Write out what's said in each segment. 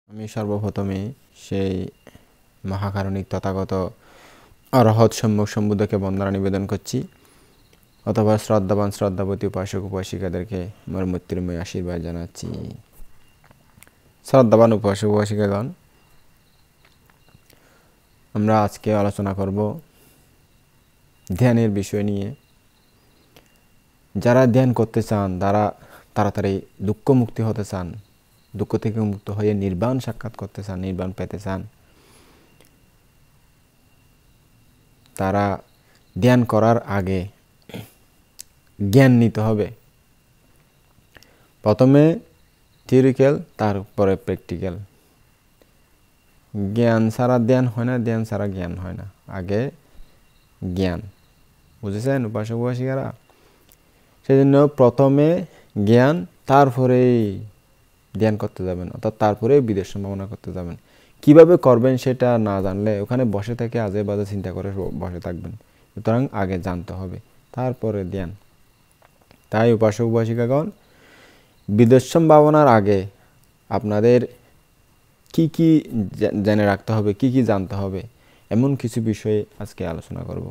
আমি সর্বপ্রথমে সেই মহাকারণিক তথাগত অরহৎ সম্যক সম্বুদ্ধকে বন্দনা নিবেদন করছি, অথবা শ্রদ্ধাবান শ্রদ্ধাবতী উপাসক উপাসিকাদেরকে আমার মৈত্রীময় আশীর্বাদ জানাচ্ছি। শ্রদ্ধাবান উপাসক উপাসিকাগণ, আমরা আজকে আলোচনা করব ধ্যানের বিষয় নিয়ে। যারা ধ্যান করতে চান, তারা তাড়াতাড়ি দুঃখ মুক্তি হতে চান, দুঃখ থেকে মুক্ত হয়ে নির্বাণ সাক্ষাৎ করতে চান, নির্বাণ পেতে চান, তারা ধ্যান করার আগে জ্ঞান নিতে হবে। প্রথমে থিওরিক্যাল, তারপরে প্র্যাকটিক্যাল। জ্ঞান ছাড়া ধ্যান হয় না, ধ্যান ছাড়া জ্ঞান হয় না। আগে জ্ঞান, বুঝেছেন উপাসক উপাসিকারা? সেই জন্য প্রথমে জ্ঞান, তারপরেই ধ্যান করতে যাবেন, অর্থাৎ তারপরে বিদেশ সম্ভাবনা করতে যাবেন। কিভাবে করবেন সেটা না জানলে ওখানে বসে থেকে আজে বাজে চিন্তা করে বসে থাকবেন। সুতরাং আগে জানতে হবে, তারপরে ধ্যান। তাই উপাসক উপাসিকাগণ, বিদেশ সম্ভাবনার আগে আপনাদের কি কি জেনে রাখতে হবে, কি কি জানতে হবে, এমন কিছু বিষয়ে আজকে আলোচনা করব।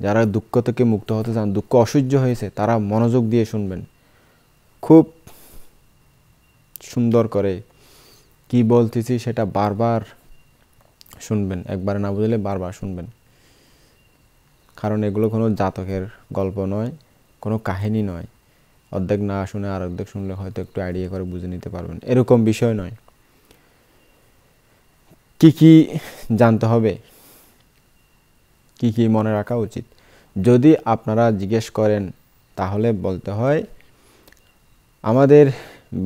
যারা দুঃখ থেকে মুক্ত হতে চান, দুঃখ অসহ্য হয়েছে, তারা মনোযোগ দিয়ে শুনবেন, খুব সুন্দর করে। কি বলতেছি সেটা বারবার শুনবেন, একবার না বুঝলে বারবার শুনবেন। কারণ এগুলো কোনো জাতকের গল্প নয়, কোনো কাহিনী নয়। অর্ধেক না শুনে আর অর্ধেক শুনলে হয়তো একটু আইডিয়া করে বুঝে নিতে পারবেন, এরকম বিষয় নয়। কি কি জানতে হবে, কি কি মনে রাখা উচিত, যদি আপনারা জিজ্ঞেস করেন তাহলে বলতে হয়, আমাদের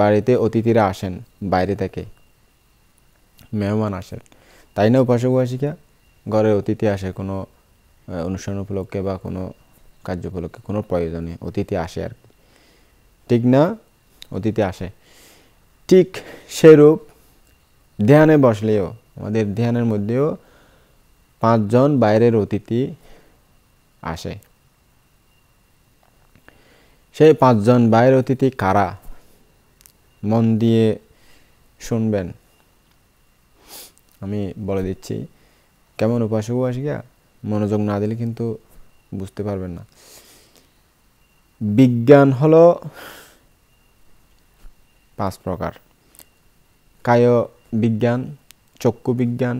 বাড়িতে অতিথিরা আসেন, বাইরে থেকে মেহমান আসেন, তাই না উপাসক উপাসিকা? ঘরে অতিথি আসে কোনো অনুষ্ঠান উপলক্ষে বা কোনো কার্য উপলক্ষে, কোনো প্রয়োজনে অতিথি আসে আর কি, ঠিক না? অতিথি আসে। ঠিক সেরূপ ধ্যানে বসলেও, আমাদের ধ্যানের মধ্যেও 5 জন বাইরের অতিথি আসে। সেই 5 জন বাইরের অতিথি কারা? মন দিয়ে শুনবেন, আমি বলে দিচ্ছি। কেমন উপাসক উপাসিকা? মনোযোগ না দিলে কিন্তু বুঝতে পারবেন না। বিজ্ঞান হলো 5 প্রকার: কায় বিজ্ঞান, চক্ষু বিজ্ঞান,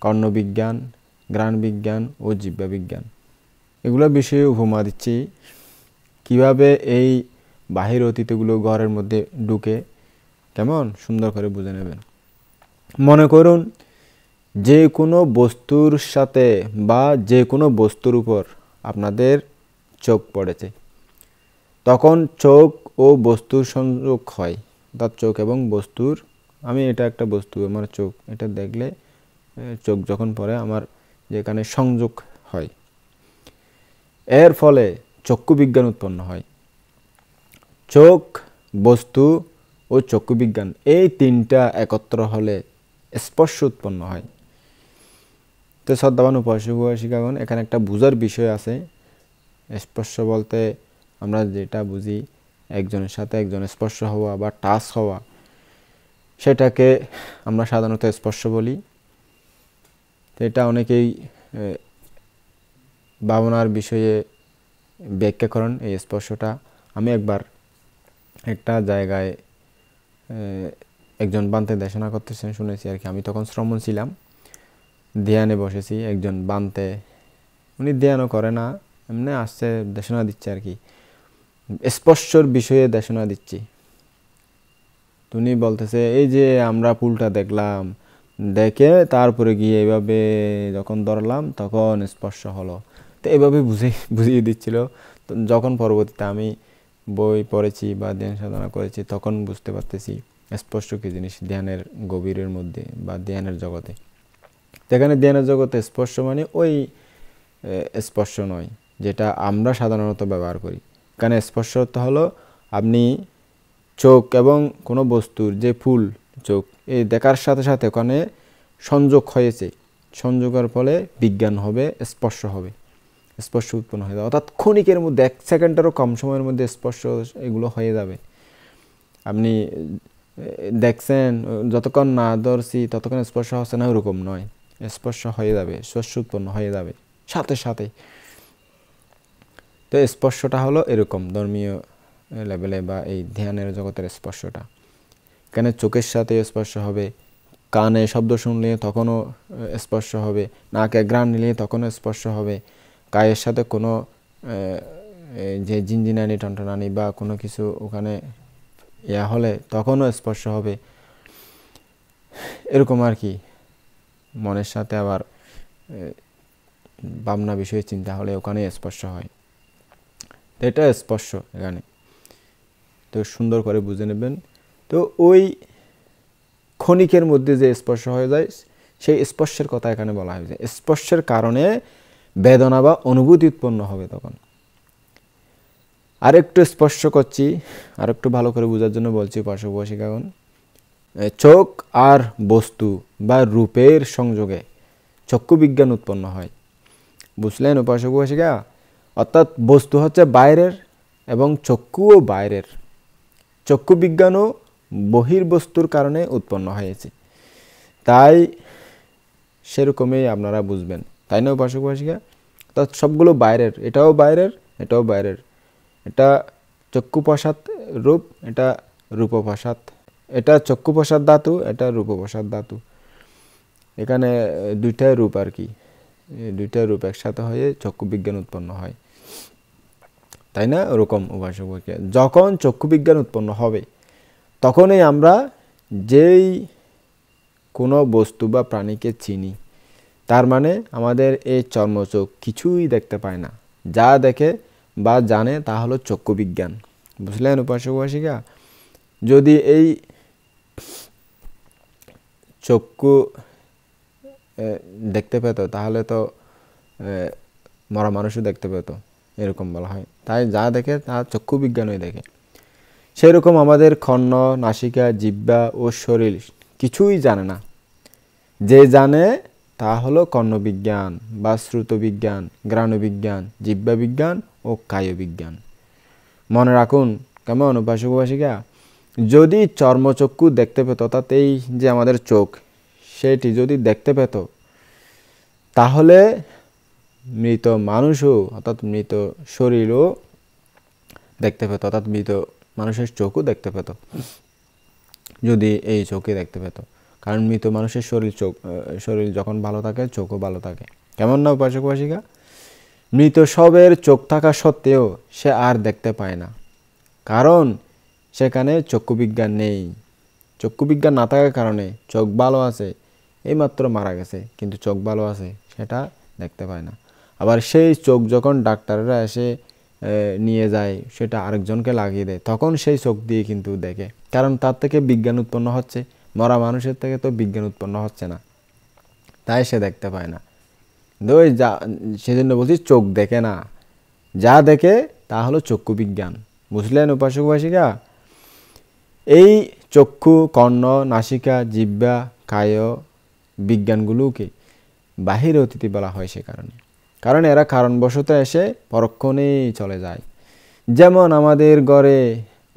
কর্ণ বিজ্ঞান, ঘ্রাণ বিজ্ঞান ও জিহ্বা বিজ্ঞান। এগুলো বিষয়ে উপমা দিচ্ছি, কিভাবে এই বাহির অতিথিগুলো ঘরের মধ্যে ঢুকে কেমন সুন্দর করে বুঝে নেবেন। মনে করুন যে কোনো বস্তুর সাথে বা যে কোনো বস্তুর উপর আপনাদের চোখ পড়েছে, তখন চোখ ও বস্তুর সংযোগ হয়। অর্থাৎ চোখ এবং বস্তুর, আমি এটা একটা বস্তু, আমার চোখ, এটা দেখলে চোখ যখন পড়ে আমার যেখানে সংযোগ হয়, এর ফলে চক্ষু বিজ্ঞান উৎপন্ন হয়। চোখ, বস্তু ও চক্ষু বিজ্ঞান, এই তিনটা একত্র হলে স্পর্শ উৎপন্ন হয়। তো শ্রদ্ধাবান উপাসক উপাসিকাগণ, এখানে একটা বুঝার বিষয় আছে। স্পর্শ বলতে আমরা যেটা বুঝি, একজনের সাথে একজনের স্পর্শ হওয়া বা টাচ হওয়া, সেটাকে আমরা সাধারণত স্পর্শ বলি। তো এটা অনেকেই ভাবনার বিষয়ে ব্যাখ্যা করেন এই স্পর্শটা। আমি একবার একটা জায়গায় একজন বান্তে দেশনা করতেছেন শুনেছি আর কি। আমি তখন শ্রমণ ছিলাম, ধ্যানে বসেছি। একজন বান্তে, উনি ধ্যানও করে না, এমনি আসছে দেশনা দিচ্ছে আর কি, স্পর্শর বিষয়ে দেশনা দিচ্ছি। উনি বলতেছে, এই যে আমরা পুলটা দেখলাম, দেখে তারপরে গিয়ে এইভাবে যখন ধরলাম তখন স্পর্শ হলো। তো এইভাবে বুঝিয়ে দিচ্ছিল। যখন পরবর্তীতে আমি বই পড়েছি বা ধ্যান সাধনা করেছি, তখন বুঝতে পারতেছি স্পর্শ কী জিনিস ধ্যানের গভীরের মধ্যে বা ধ্যানের জগতে। এখানে ধ্যানের জগতে স্পর্শ মানে ওই স্পর্শ নয় যেটা আমরা সাধারণত ব্যবহার করি। এখানে স্পর্শ হলো আপনি চোখ এবং কোনো বস্তুর যে ফুল, চোখ, এই দেখার সাথে সাথে ওখানে সংযোগ হয়েছে, সংযোগের ফলে বিজ্ঞান হবে, স্পর্শ হবে, স্পর্শ উৎপন্ন হয়ে যাবে। অর্থাৎ ক্ষণিকের মধ্যে, 1 সেকেন্ডেরও কম সময়ের মধ্যে স্পর্শ এগুলো হয়ে যাবে। আপনি দেখছেন যতক্ষণ না ধরছি ততক্ষণ স্পর্শ হচ্ছে না, ওরকম নয়, স্পর্শ হয়ে যাবে, স্পর্শ উৎপন্ন হয়ে যাবে সাথে সাথে। তো স্পর্শটা হলো এরকম ধর্মীয় লেভেলে বা এই ধ্যানের জগতের স্পর্শটা। এখানে চোখের সাথে স্পর্শ হবে, কানে শব্দ শুনলে তখনও স্পর্শ হবে, নাকে ঘ্রাণ নিলে তখনও স্পর্শ হবে, গায়ের সাথে কোনো যে ঝিনঝিনানি টনটনানি বা কোনো কিছু ওখানে ইয়া হলে তখনও স্পর্শ হবে, এরকম আর কি। মনের সাথে আবার ভাবনা বিষয়ে চিন্তা হলে ওখানে স্পর্শ হয়। তো এটা স্পর্শ এখানে, তো সুন্দর করে বুঝে নেবেন। তো ওই ক্ষণিকের মধ্যে যে স্পর্শ হয়ে যায় সেই স্পর্শের কথা এখানে বলা হয়েছে। স্পর্শের কারণে বেদনা বা অনুভূতি উৎপন্ন হবে তখন। আরেকটু স্পর্শ করছি, আরেকটু ভালো করে বোঝার জন্য বলছি পার্শ্ববর্তীগণ, চোখ আর বস্তু বা রূপের সংযোগে চক্ষু বিজ্ঞান উৎপন্ন হয়। বুঝলেন উপাসক-উপাসিকা? অর্থাৎ বস্তু হচ্ছে বাইরের এবং চক্ষুও বাইরের। চক্ষু বিজ্ঞানও বহির্বস্তুর কারণে উৎপন্ন হয়েছে, তাই সেরকমই আপনারা বুঝবেন, তাই না উপাসক-উপাসিকা? অর্থাৎ সবগুলো বাইরের, এটাও বাইরের, এটাও বাইরের। এটা চক্ষুপ্রসাদ রূপ, এটা রূপপ্রসাদ, এটা চক্ষুপ্রসাদ ধাতু, এটা রূপপ্রসাদ ধাতু। এখানে দুইটাই রূপ আর কি, দুইটা রূপ একসাথে হয়ে চক্ষু বিজ্ঞান উৎপন্ন হয়, তাই না? ওরকম উপাসক, যখন চক্ষু বিজ্ঞান উৎপন্ন হবে তখনই আমরা যেই কোনো বস্তু বা প্রাণীকে চিনি, তার মানে আমাদের এই চর্মচোখ কিছুই দেখতে পায় না, যা দেখে বা জানে তা হলো চক্ষু বিজ্ঞান। বুঝলেন উপাসক-উপাসিকা? যদি এই চক্ষু দেখতে পেত তাহলে তো মরা মানুষও দেখতে পেত, এরকম বলা হয়। তাই যা দেখে তা চক্ষু বিজ্ঞানই দেখে। সেরকম আমাদের কর্ণ, নাসিকা, জিহ্বা ও শরীর কিছুই জানে না, যে জানে তা হলো কর্ণবিজ্ঞান বা শ্রুতবিজ্ঞান, ঘ্রাণবিজ্ঞান, জিহ্বা বিজ্ঞান ও কায়বিজ্ঞান। মনে রাখুন কেমন উপাসক-উপাসিকা? যদি চর্মচক্ষু দেখতে পেত, অর্থাৎ এই যে আমাদের চোখ, সেটি যদি দেখতে পেত তাহলে মৃত মানুষও অর্থাৎ মৃত শরীরও দেখতে পেত, অর্থাৎ মৃত মানুষের চোখও দেখতে পেত যদি এই চোখে দেখতে পেত। কারণ মৃত মানুষের শরীর যখন ভালো থাকে চোখও ভালো থাকে। কেমন না উপাসক-উপাসিকা? মৃত শবের চোখ থাকা সত্ত্বেও সে আর দেখতে পায় না, কারণ সেখানে চক্ষু বিজ্ঞান নেই। চক্ষু বিজ্ঞান না থাকার কারণে চোখ ভালো আছে, এইমাত্র মারা গেছে কিন্তু চোখ ভালো আছে, সেটা দেখতে পায় না। আবার সেই চোখ যখন ডাক্তাররা এসে নিয়ে যায়, সেটা আরেকজনকে লাগিয়ে দেয়, তখন সেই চোখ দিয়ে কিন্তু দেখে, কারণ তার থেকে বিজ্ঞান উৎপন্ন হচ্ছে, মরা মানুষের থেকে তো বিজ্ঞান উৎপন্ন হচ্ছে না, তাই সে দেখতে পায় না। সেজন্য বলছি চোখ দেখে না, যা দেখে তা হলো চক্ষু বিজ্ঞান। বুঝলেন উপাসক-উপাসিকা? এই চক্ষু, কর্ণ, নাসিকা, জিহ্বা, কায় বিজ্ঞানগুলোকে বাহির অতিথি বলা হয় সে কারণে, কারণ এরা কারণবশত এসে পরক্ষণেই চলে যায়। যেমন আমাদের ঘরে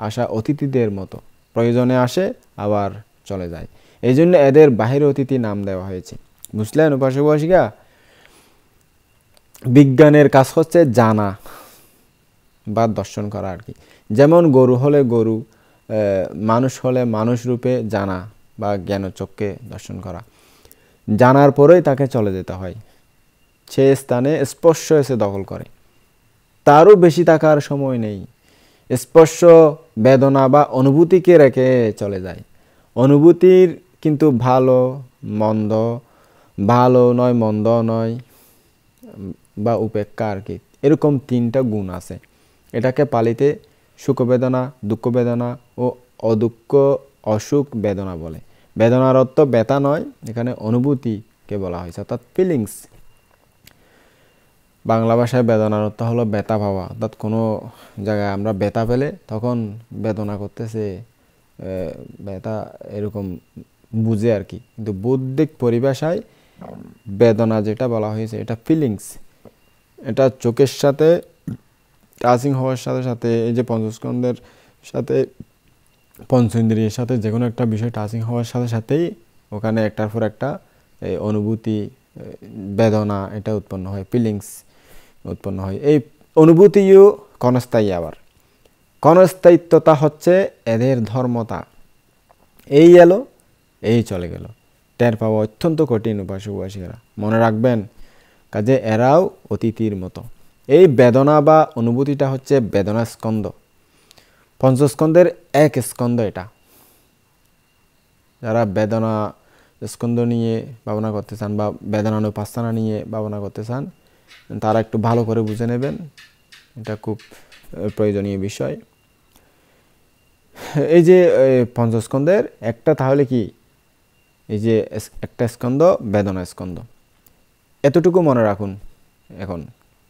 আসা অতিথিদের মতো, প্রয়োজনে আসে আবার চলে যায়, এই জন্য এদের বাহির অতিথি নাম দেওয়া হয়েছে। বুঝলেন উপাসক-উপাসিকা? বিজ্ঞানের কাজ হচ্ছে জানা বা দর্শন করা আর কি। যেমন গরু হলে গরু, মানুষ হলে মানুষ রূপে জানা বা জ্ঞানচক্ষে দর্শন করা, জানার পরেই তাকে চলে যেতে হয়, সে স্থানে স্পর্শ এসে দখল করে, তারও বেশি থাকার সময় নেই। স্পর্শ বেদনা বা অনুভূতিকে রেখে চলে যায়। অনুভূতির কিন্তু ভালো মন্দ, ভালো নয় মন্দ নয় বা উপেক্ষা আর কি, এরকম তিনটা গুণ আছে। এটাকে পালিতে সুখ বেদনা, দুঃখ বেদনা ও অদুঃখ অসুখ বেদনা বলে। বেদনার অর্থ ব্যথা নয়, এখানে অনুভূতিকে বলা হয়েছে, অর্থাৎ ফিলিংস। বাংলা ভাষায় বেদনার অর্থ হলো ব্যথা পাওয়া, অর্থাৎ কোনো জায়গায় আমরা ব্যথা পেলে তখন বেদনা করতেছে, ব্যথা এরকম বুঝে আর কি। কিন্তু বৌদ্ধিক পরিভাষায় বেদনা যেটা বলা হয়েছে এটা ফিলিংস, এটা চোখের সাথে টাচিং হওয়ার সাথে সাথে এই যে পঞ্চস্কন্ধের সাথে পঞ্চ ইন্দ্রিয়ের সাথে যে কোনো একটা বিষয় টাচিং হওয়ার সাথে সাথেই ওখানে একটার পর একটা এই অনুভূতি, বেদনা এটা উৎপন্ন হয়, ফিলিংস উৎপন্ন হয়। এই অনুভূতিও ক্ষণস্থায়ী, আবার ক্ষণস্থায়িত্বতা হচ্ছে এদের ধর্মতা। এই এলো, এই চলে গেল, টের পাওয়া অত্যন্ত কঠিন উপাসক উপাসিকারা, মনে রাখবেন। কাজে এরাও অতিথির মতো। এই বেদনা বা অনুভূতিটা হচ্ছে বেদনা স্কন্ধ, পঞ্চস্কন্ধের এক স্কন্ধ এটা। যারা বেদনা স্কন্ধ নিয়ে ভাবনা করতে চান বা বেদনানুপাসনা নিয়ে ভাবনা করতে চান, তারা একটু ভালো করে বুঝে নেবেন, এটা খুব প্রয়োজনীয় বিষয়। এই যে পঞ্চস্কন্ধের একটা, তাহলে কি এই যে একটা স্কন্ধ বেদনা স্কন্ধ, এতটুকু মনে রাখুন। এখন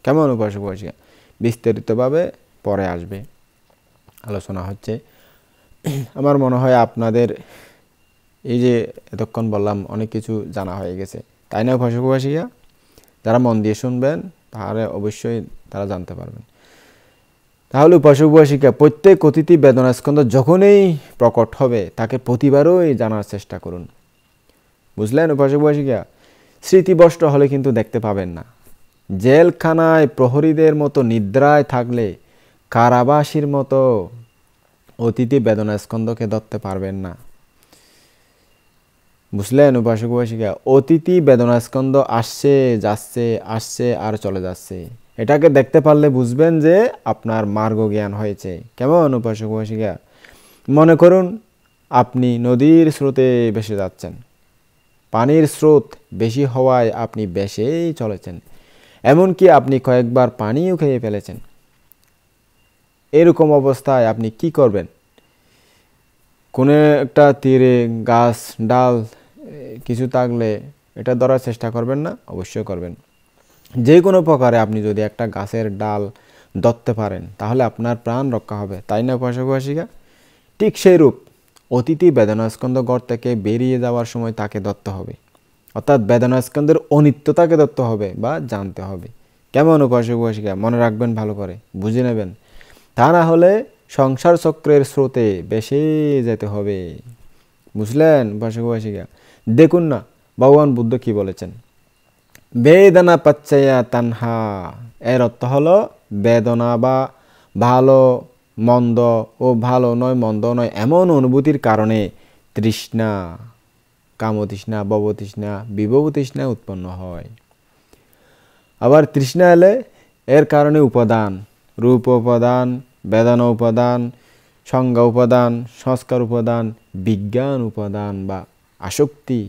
কেমন উপাসক উপাসিকা বিস্তারিতভাবে পরে আসবে, আলোচনা হচ্ছে। আমার মনে হয় আপনাদের এই যে এতক্ষণ বললাম অনেক কিছু জানা হয়ে গেছে, তাই না উপাসক উপাসিকা? যারা মন দিয়ে শুনবেন তাহলে অবশ্যই তারা জানতে পারবেন। তাহলে উপাসক উপাসিকা প্রত্যেক অতিথি বেদনা স্কন্ধ যখনই প্রকট হবে তাকে প্রতিবারই জানার চেষ্টা করুন। বুঝলেন উপাসক উপাসিকা? স্মৃতিভ্রষ্ট হলে কিন্তু দেখতে পাবেন না। জেলখানায় প্রহরীদের মতো নিদ্রায় থাকলে কারাবাসীর মতো অতিথি বেদনা স্কন্ধকে ধরতে পারবেন না। বুঝলেন উপাসক উপাসিকা? অতিথি বেদনা স্কন্ধ আসছে যাচ্ছে, আসছে আর চলে যাচ্ছে, এটাকে দেখতে পারলে বুঝবেন যে আপনার মার্গ জ্ঞান হয়েছে। কেমন উপাসক উপাসিকা? মনে করুন আপনি নদীর স্রোতে ভেসে যাচ্ছেন, পানির স্রোত বেশি হওয়ায় আপনি ভেসেই চলেছেন, এমনকি আপনি কয়েকবার পানিও খেয়ে ফেলেছেন। এরকম অবস্থায় আপনি কি করবেন? কোনো একটা তীরে গাছ ডাল কিছু থাকলে এটা ধরার চেষ্টা করবেন না? অবশ্যই করবেন। যে কোনো প্রকারে আপনি যদি একটা গাছের ডাল ধরতে পারেন তাহলে আপনার প্রাণ রক্ষা হবে, তাই না উপাসক উপাসিকা? ঠিক সেই রূপ অতিথি বেদনাস্কন্ধ ঘর থেকে বেরিয়ে যাওয়ার সময় তাকে ধরতে হবে, অর্থাৎ বেদনাস্কন্ধের অনিত্যতাকে ধরতে হবে বা জানতে হবে। কেমন উপাসক উপাসিকা? মনে রাখবেন, ভালো করে বুঝে নেবেন, তা না হলে সংসার চক্রের স্রোতে বেশি যেতে হবে। বুঝলেন উপাসক উপাসিকা? দেখুন না ভগবান বুদ্ধ কি বলেছেন, বেদনা পাচ্চায়া তানহা। এর অর্থ হলো বেদনা বা ভালো মন্দ ও ভালো নয় মন্দ নয় এমন অনুভূতির কারণে তৃষ্ণা, কামতৃষ্ণা, ভবতৃষ্ণা, বিভবতৃষ্ণা উৎপন্ন হয়। আবার তৃষ্ণা এলে এর কারণে উপাদান, রূপ উপাদান, বেদনা উপাদান, সংজ্ঞা উপাদান, সংস্কার উপাদান, বিজ্ঞান উপাদান বা আসক্তি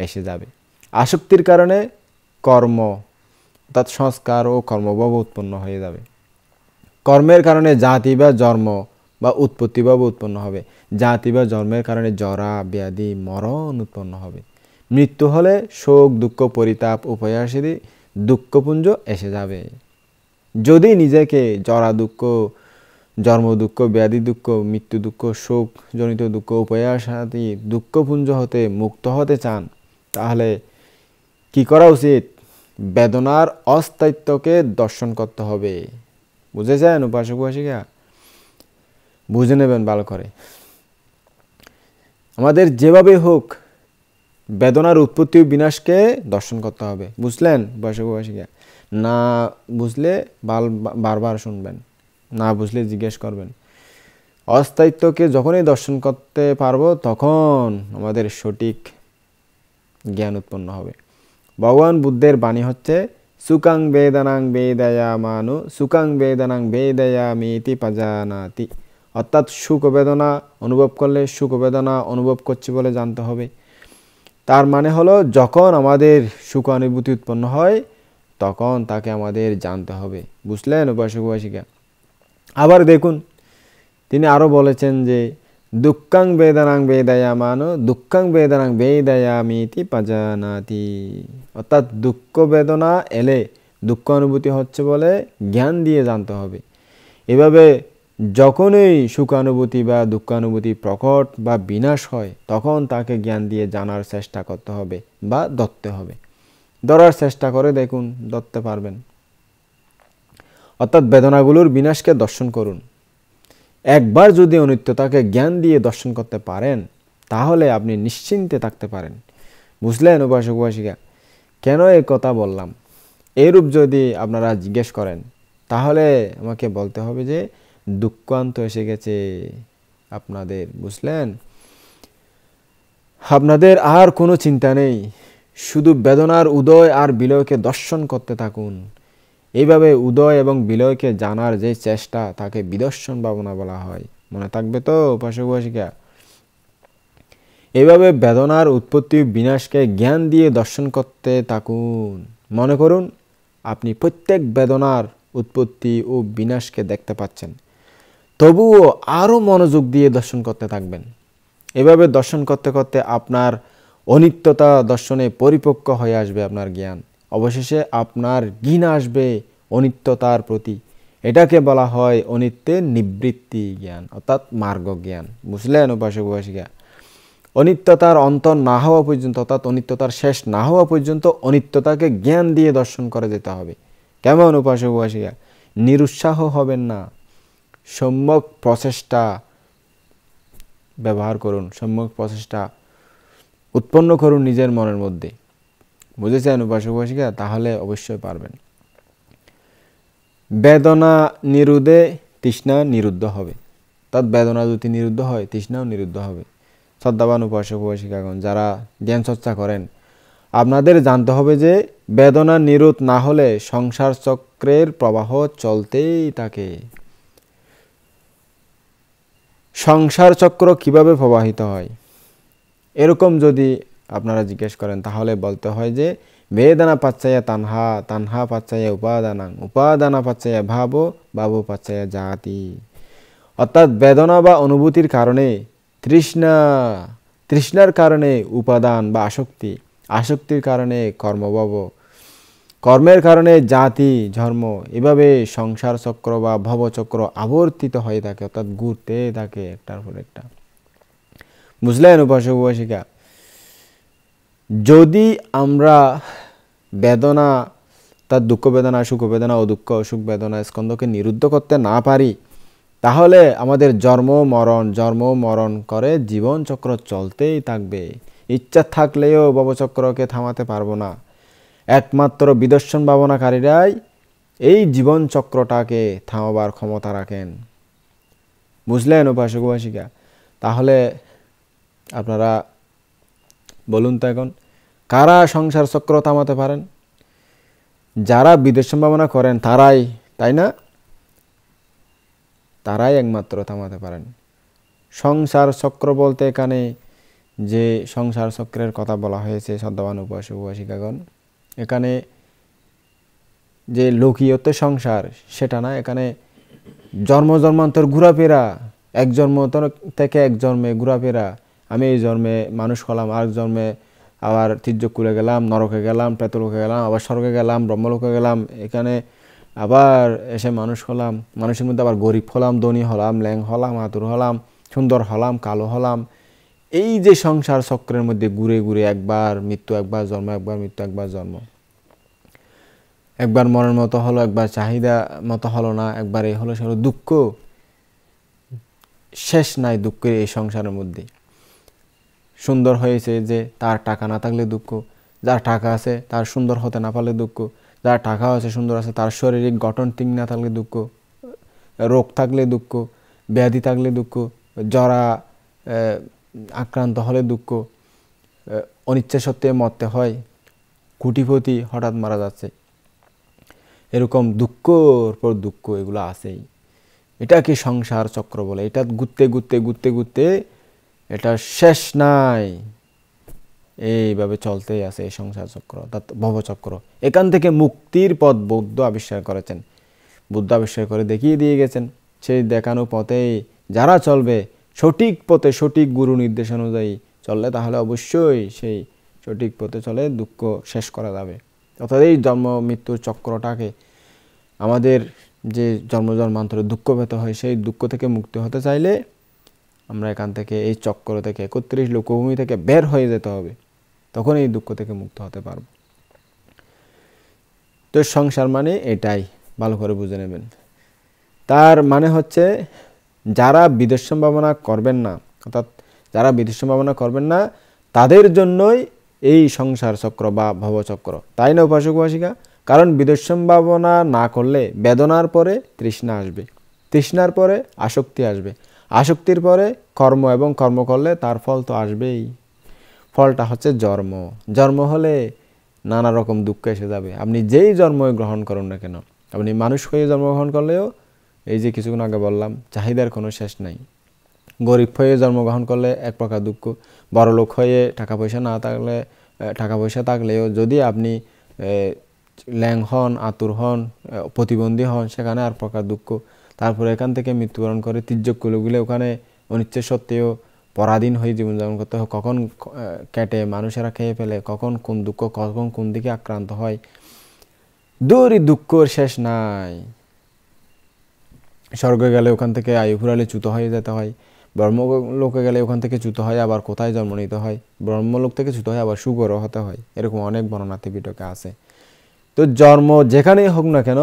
এসে যাবে। আসক্তির কারণে কর্ম অর্থাৎ সংস্কার ও কর্মভাব উৎপন্ন হয়ে যাবে। কর্মের কারণে জাতি বা জন্ম বা উৎপত্তিভাব উৎপন্ন হবে। জাতি বা জন্মের কারণে জরা ব্যাধি মরণ উৎপন্ন হবে। মৃত্যু হলে শোক দুঃখ পরিতাপ উপয়াসী দুঃখপুঞ্জ এসে যাবে। যদি নিজেকে জরা দুঃখ, জন্ম দুঃখ, ব্যাধি দুঃখ, মৃত্যু দুঃখ, শোক জনিত দুঃখ, উপয়াসাদি দুঃখপুঞ্জ হতে মুক্ত হতে চান তাহলে কি করা উচিত? বেদনার অস্থায়িত্বকে দর্শন করতে হবে। বুঝেছেন উপাসক উপাসিকা? বুঝে নেবেন ভালো করে। আমাদের যেভাবে হোক বেদনার উৎপত্তি ও বিনাশকে দর্শন করতে হবে। বুঝলেন উপাসক উপাসিকা? না বুঝলে বারবার শুনবেন, না বুঝলে জিজ্ঞেস করবেন। অস্থায়িত্বকে যখনই দর্শন করতে পারবো তখন আমাদের সঠিক জ্ঞান উৎপন্ন হবে। ভগবান বুদ্ধের বাণী হচ্ছে সুকাং বেদনাং বেদয়ামানু সুকাং বেদনাং বেদয়ামিতি পাজানাতি, অর্থাৎ সুখ বেদনা অনুভব করলে সুখ বেদনা অনুভব করছি বলে জানতে হবে। তার মানে হলো যখন আমাদের সুখ অনুভূতি উৎপন্ন হয় তখন তাকে আমাদের জানতে হবে। বুঝলেন উপাসক উপাসিকা? আবার দেখুন তিনি আরো বলেছেন যে দুঃখাং বেদনাং বেদয়ামানু দুঃখাং বেদনাং বেদয়ামিতি পাজানাতি, অর্থাৎ দুঃখ বেদনা এলে দুঃখ অনুভূতি হচ্ছে বলে জ্ঞান দিয়ে জানতে হবে। এভাবে যখনই সুখানুভূতি বা দুঃখানুভূতি প্রকট বা বিনাশ হয় তখন তাকে জ্ঞান দিয়ে জানার চেষ্টা করতে হবে বা ধরতে হবে। ধরার চেষ্টা করে দেখুন, ধরতে পারবেন। অর্থাৎ বেদনাগুলোর বিনাশকে দর্শন করুন। একবার যদি অনিত্যতাকে জ্ঞান দিয়ে দর্শন করতে পারেন তাহলে আপনি নিশ্চিন্তে থাকতে পারেন। বুঝলেন উপাসক উপাসিকা, কেন এই কথা বললাম? এরূপ যদি আপনারা জিজ্ঞেস করেন তাহলে আমাকে বলতে হবে যে দুঃখান্ত এসে গেছে আপনাদের। বুঝলেন? আপনাদের আর কোনো চিন্তা নেই, শুধু বেদনার উদয় আর বিলয়কে দর্শন করতে থাকুন। এইভাবে উদয় এবং বিলয়কে জানার যে চেষ্টা তাকে বিদর্শন ভাবনা বলা হয়। মনে থাকবে তো উপাসক উপাসিকা? এভাবে বেদনার উৎপত্তি বিনাশকে জ্ঞান দিয়ে দর্শন করতে থাকুন। মনে করুন আপনি প্রত্যেক বেদনার উৎপত্তি ও বিনাশকে দেখতে পাচ্ছেন, তবুও আরও মনোযোগ দিয়ে দর্শন করতে থাকবেন। এভাবে দর্শন করতে করতে আপনার অনিত্যতা দর্শনে পরিপক্ক হয়ে আসবে আপনার জ্ঞান। অবশেষে আপনার ঘৃণা আসবে অনিত্যতার প্রতি। এটাকে বলা হয় অনিত্যের নিবৃত্তি জ্ঞান, অর্থাৎ মার্গ জ্ঞান। বুঝলেন উপাসক উপাসিকা? অনিত্যতার অন্ত না হওয়া পর্যন্ত, অর্থাৎ অনিত্যতার শেষ না হওয়া পর্যন্ত অনিত্যতাকে জ্ঞান দিয়ে দর্শন করে যেতে হবে। কেমন উপাসক উপাসিকা? নিরুৎসাহ হবেন না, সম্যক প্রচেষ্টা ব্যবহার করুন, সম্যক প্রচেষ্টা উৎপন্ন করুন নিজের মনের মধ্যে। বুঝেছেন উপাসক উপাসিকা? তাহলে অবশ্যই পারবেন। বেদনা নিরুদ্ধে তৃষ্ণা নিরুদ্ধ হবে, অর্থাৎ বেদনা যদি নিরুদ্ধ হয় তৃষ্ণাও নিরুদ্ধ হবে। শ্রদ্ধাবান উপাসক উপাসিকাগণ, যারা জ্ঞান চর্চা করেন, আপনাদের জানতে হবে যে বেদনা নিরোধ না হলে সংসার চক্রের প্রবাহ চলতেই থাকে। সংসার চক্র কিভাবে প্রবাহিত হয় এরকম যদি আপনারা জিজ্ঞেস করেন তাহলে বলতে হয় যে বেদনা পাচ্ছায়া তানহা, তানহা পাচ্ছায়া উপাদানাং, উপাদানা পাচ্ছায়া ভাব, ভাব পাচ্ছায়া জাতি। অর্থাৎ বেদনা বা অনুভূতির কারণে তৃষ্ণা, তৃষ্ণার কারণে উপাদান বা আসক্তি, আসক্তির কারণে কর্মভব, কর্মের কারণে জাতি ধর্ম। এভাবে সংসার চক্র বা ভবচক্র আবর্তিত হয়ে থাকে, অর্থাৎ ঘুরতে থাকে একটার পর একটা। বুঝলেন উপাসক উপাসিকা? যদি আমরা বেদনা, তার দুঃখ বেদনা, সুখ বেদনা ও দুঃখ সুখ বেদনা স্কন্ধকে নিরুদ্ধ করতে না পারি তাহলে আমাদের জন্ম মরণ করে জীবন চক্র চলতেই থাকবে। ইচ্ছা থাকলেও ভবচক্রকে থামাতে পারবো না। একমাত্র বিদর্শন ভাবনাকারীরাই এই জীবন চক্রটাকে থামাবার ক্ষমতা রাখেন। বুঝলেন উপাসক উপাসিকা? তাহলে আপনারা বলুন তো এখন, কারা সংসার চক্র থামাতে পারেন? যারা বিদর্শন ভাবনা করেন তারাই, তাই না? তারাই একমাত্র থামাতে পারেন। সংসার চক্র বলতে এখানে যে সংসার চক্রের কথা বলা হয়েছে শ্রদ্ধাবান উপাসক উপাসিকাগণ, এখানে যে লোকীয়ত সংসার সেটা না, এখানে জন্ম জন্মান্তর ঘোরাফেরা, এক জন্ম থেকে এক জন্মে ঘোরাফেরা। আমি এই জন্মে মানুষ হলাম, আরেক জন্মে আবার তির্যকুলে গেলাম, নরকে গেলাম, প্রেতলোকে গেলাম, আবার স্বর্গে গেলাম, ব্রহ্মলোকে গেলাম, এখানে আবার এসে মানুষ হলাম, মানুষের মধ্যে আবার গরিব হলাম, ধনী হলাম, ল্যাং হলাম, আতুর হলাম, সুন্দর হলাম, কালো হলাম। এই যে সংসার চক্রের মধ্যে ঘুরে ঘুরে একবার মৃত্যু, একবার জন্ম, একবার মৃত্যু, একবার জন্ম, একবার মনের মতো হলো, একবার চাহিদা মতো হলো না, একবার এই হলো সে হলো, দুঃখ শেষ নাই দুঃখের এই সংসারের মধ্যে। সুন্দর হয়েছে যে তার টাকা না থাকলে দুঃখ, যার টাকা আছে তার সুন্দর হতে না পারলে দুঃখ, যার টাকা আছে সুন্দর আছে তার শারীরিক গঠন ঠিক না থাকলে দুঃখ, রোগ থাকলে দুঃখ, ব্যাধি থাকলে দুঃখ, জরা আক্রান্ত হলে দুঃখ, অনিচ্ছা সত্ত্বে মরতে হয়, কোটিপতি হঠাৎ মারা যাচ্ছে, এরকম দুঃখর পর দুঃখ এগুলো আছেই। এটাকে সংসার চক্র বলে। এটা ঘুরতে ঘুরতে ঘুরতে ঘুরতে এটা শেষ নাই, এইভাবে চলতেই আছে এই সংসার চক্র, অর্থাৎ ভবচক্র। এখান থেকে মুক্তির পথ বৌদ্ধ আবিষ্কার করেছেন, বুদ্ধ আবিষ্কার করে দেখিয়ে দিয়ে গেছেন। সেই দেখানো পথেই যারা চলবে, সঠিক পথে সঠিক গুরু নির্দেশ অনুযায়ী চললে তাহলে অবশ্যই সেই সঠিক পথে চলে দুঃখ শেষ করা যাবে। অর্থাৎ এই জন্ম মৃত্যুর চক্রটাকে, আমাদের যে জন্ম জন্মান্তরে দুঃখ পেতে হয় সেই দুঃখ থেকে মুক্তি হতে চাইলে আমরা এখান থেকে, এই চক্র থেকে, 31 লোকভূমি থেকে বের হয়ে যেতে হবে, তখন এই দুঃখ থেকে মুক্ত হতে পারব। তো সংসার মানে এটাই, ভালো করে বুঝে নেবেন। তার মানে হচ্ছে যারা বিদেশ সম্ভাবনা করবেন না, অর্থাৎ যারা বিদেশ সম্ভাবনা করবেন না তাদের জন্যই এই সংসার চক্র বা ভবচক্র, তাই না উপাসক উপাসিকা? কারণ বিদেশ সম্ভাবনা না করলে বেদনার পরে তৃষ্ণা আসবে, তৃষ্ণার পরে আসক্তি আসবে, আসক্তির পরে কর্ম, এবং কর্ম করলে তার ফল তো আসবেই। ফলটা হচ্ছে জন্ম, জন্ম হলে নানা রকম দুঃখ এসে যাবে। আপনি যেই জন্ম গ্রহণ করুন না কেন, আপনি মানুষ হয়ে জন্মগ্রহণ করলেও এই যে কিছুক্ষণ আগে বললাম চাহিদার কোনো শেষ নাই। গরিব হয়ে জন্মগ্রহণ করলে এক প্রকার দুঃখ, বড়লোক হয়ে টাকা পয়সা না থাকলে, টাকা পয়সা থাকলেও যদি আপনি ল্যাং হন, আতুর হন, প্রতিবন্ধী হন, সেখানে আর প্রকার দুঃখ। তারপরে এখান থেকে মৃত্যুবরণ করে তির্যকগুলো ওখানে অনিচ্ছা সত্ত্বেও পরাধীন হয়ে জীবনযাপন করতে হয়। কখন কেটে মানুষেরা খেয়ে ফেলে, কখন কোন দুঃখ, কখন কোন দিকে আক্রান্ত হয়, দূরই দুঃখর শেষ নাই। স্বর্গে গেলে ওখান থেকে আয়ু ফুরালে চ্যুত হয়ে যেতে হয়, ব্রহ্মলোকে গেলে ওখান থেকে চ্যুত হয় আবার কোথায় জন্ম নিতে হয়, ব্রহ্মলোক থেকে চ্যুত হয় আবার সুগরও হতে হয়। এরকম অনেক বর্ণনা ত্রিপিটকে আছে। তো জন্ম যেখানেই হোক না কেন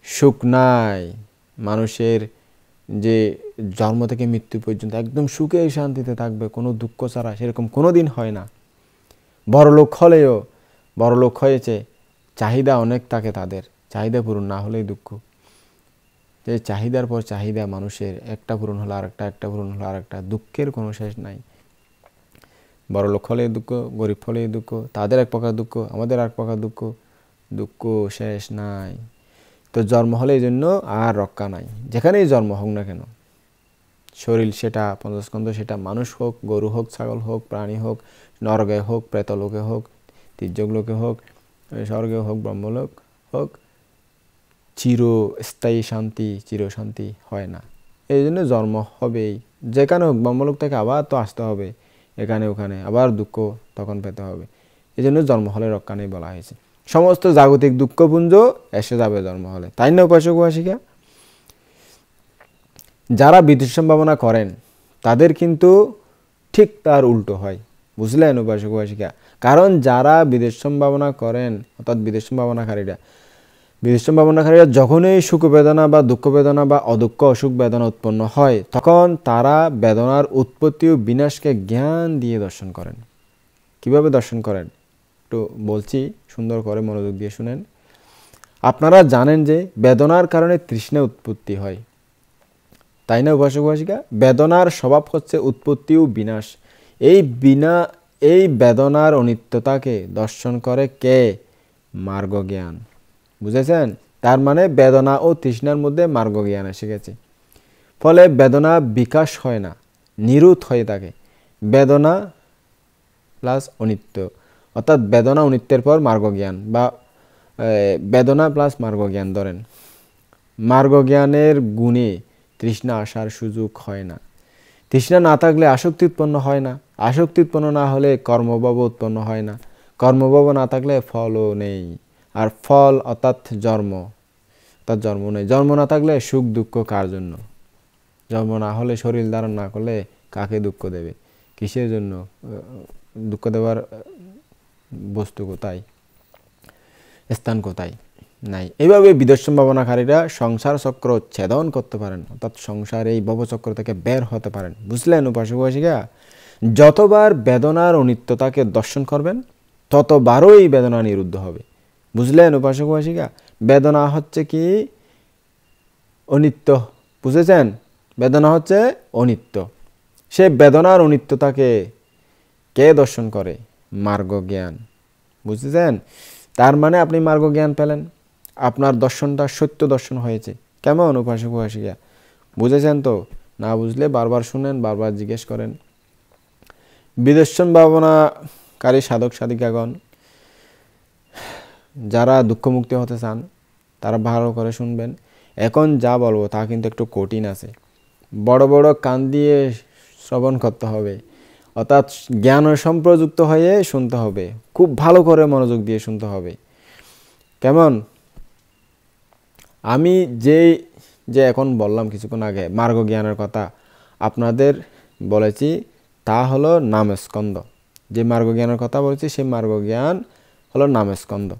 সুখ নাই। মানুষের যে জন্ম থেকে মৃত্যু পর্যন্ত একদম সুখে শান্তিতে থাকবে কোনো দুঃখ ছাড়া, সেরকম কোনো দিন হয় না। বড়লোক হলেও, বড়লোক হয়েছে চাহিদা অনেক থাকে, তাদের চাহিদা পূরণ না হলেই দুঃখ। যে চাহিদার পর চাহিদা মানুষের, একটা পূরণ হলো আরেকটা, একটা পূরণ হলো আরেকটা, দুঃখের কোনো শেষ নাই। বড়লোক হলে দুঃখ, গরিব হলে দুঃখ, তাদের এক প্রকার দুঃখ, আমাদের এক প্রকার দুঃখ, দুঃখ শেষ নাই। তো জন্ম হলে এই জন্য আর রক্ষা নাই, যেখানেই জন্ম হোক না কেন, শরীর সেটা পঞ্চস্কন্ধ, সেটা মানুষ হোক, গরু হোক, ছাগল হোক, প্রাণী হোক, নরকে হোক, প্রেতলোকে হোক, তির্যকলোকে হোক, স্বর্গে হোক, ব্রহ্মলোক হোক, চিরস্থায়ী শান্তি, চিরশান্তি হয় না। এই জন্য জন্ম হবেই, যেখানে হোক। ব্রহ্মলোক থেকে আবার তো আসতে হবে এখানে ওখানে, আবার দুঃখ তখন পেতে হবে। এই জন্য জন্ম হলে রক্ষা নেই বলা হয়েছে। সমস্ত জাগতিক দুঃখপুঞ্জ এসে যাবে জন্ম হলে, তাই না উপাসক উপাসিকা? যারা বিদেশ সম্ভাবনা করেন তাদের কিন্তু ঠিক তার উল্টো হয়, বুঝলেন উপাসক উপাসিকা? কারণ যারা বিদেশ সম্ভাবনা করেন, অর্থাৎ বিদেশ সম্ভাবনাকারীরা, বিদেশ সম্ভাবনাকারীরা যখনই সুখ বেদনা বা দুঃখ বেদনা বা অদুঃখ অসুখ বেদনা উৎপন্ন হয়, তখন তারা বেদনার উৎপত্তি ও বিনাশকে জ্ঞান দিয়ে দর্শন করেন। কিভাবে দর্শন করেন একটু বলছি, সুন্দর করে মনোযোগ দিয়ে শুনেন। আপনারা জানেন যে বেদনার কারণে তৃষ্ণা উৎপত্তি হয়, তাই না উপাসক উপাসিকা? বেদনার স্বভাব হচ্ছে উৎপত্তি ও বিনাশ। এই বেদনার অনিত্যতাকে দর্শন করে কে? মার্গ জ্ঞান। বুঝেছেন? তার মানে বেদনা ও তৃষ্ণার মধ্যে মার্গ জ্ঞান এসে গেছে। ফলে বেদনা বিকাশ হয় না, নিরুত হয়ে থাকে। বেদনা প্লাস অনিত্য, অর্থাৎ বেদনা অনিত্যের পর মার্গ জ্ঞান, বা বেদনা প্লাস মার্গ জ্ঞান ধরেন। মার্গ জ্ঞানের গুণে তৃষ্ণা আসার সুযোগ হয় না। তৃষ্ণা না থাকলে আসক্তি উৎপন্ন হয় না, আসক্তি উৎপন্ন না হলে কর্মভাব উৎপন্ন হয় না, কর্মভাব না থাকলে ফলও নেই। আর ফল অর্থাৎ জন্ম, অর্থাৎ জন্ম নেই। জন্ম না থাকলে সুখ দুঃখ কার জন্য? জন্ম না হলে, শরীর ধারণ না করলে কাকে দুঃখ দেবে? কিসের জন্য দুঃখ দেওয়ার বস্তু কোথায়, স্থান কোথায়? নাই। এইভাবে বিদেশ সম্ভাবনাকারীরা সংসার চক্র ছেদন করতে পারেন, অর্থাৎ সংসার এই ভবচক্র থেকে বের হতে পারেন। বুঝলেন উপাসক উপাসিকা? যতবার বেদনার অনিত্যতাকে দর্শন করবেন ততবারই বেদনা নিরুদ্ধ হবে। বুঝলেন উপাসক উপাসিকা? বেদনা হচ্ছে কি? অনিত্য। বুঝেছেন? বেদনা হচ্ছে অনিত্য। সে বেদনার অনিত্যতাকে কে দর্শন করে? মার্গ জ্ঞান। বুঝেছেন? তার মানে আপনি মার্গ জ্ঞান পেলেন, আপনার দর্শনটা সত্য দর্শন হয়েছে। কেমন উপাসক উপাসিকা? বুঝেছেন তো? না বুঝলে বারবার শুনেন, বারবার জিজ্ঞেস করেন। বিদেশ সম্ভাবনাকারী সাধক সাধিকাগণ যারা দুঃখমুক্তি হতে চান তারা ভালো করে শুনবেন। এখন যা বলবো তা কিন্তু একটু কঠিন আছে, বড় বড় কান দিয়ে শ্রবণ করতে হবে, অর্থাৎ জ্ঞান সম্প্রযুক্ত হয়ে শুনতে হবে, খুব ভালো করে মনোযোগ দিয়ে শুনতে হবে। কেমন? আমি যে এখন বললাম কিছুক্ষণ আগে মার্গ জ্ঞানের কথা আপনাদের বলেছি, তা হলো নামস্কন্ধ। যে মার্গ জ্ঞানের কথা বলছি সেই মার্গ জ্ঞান হলো নামস্কন্ধ।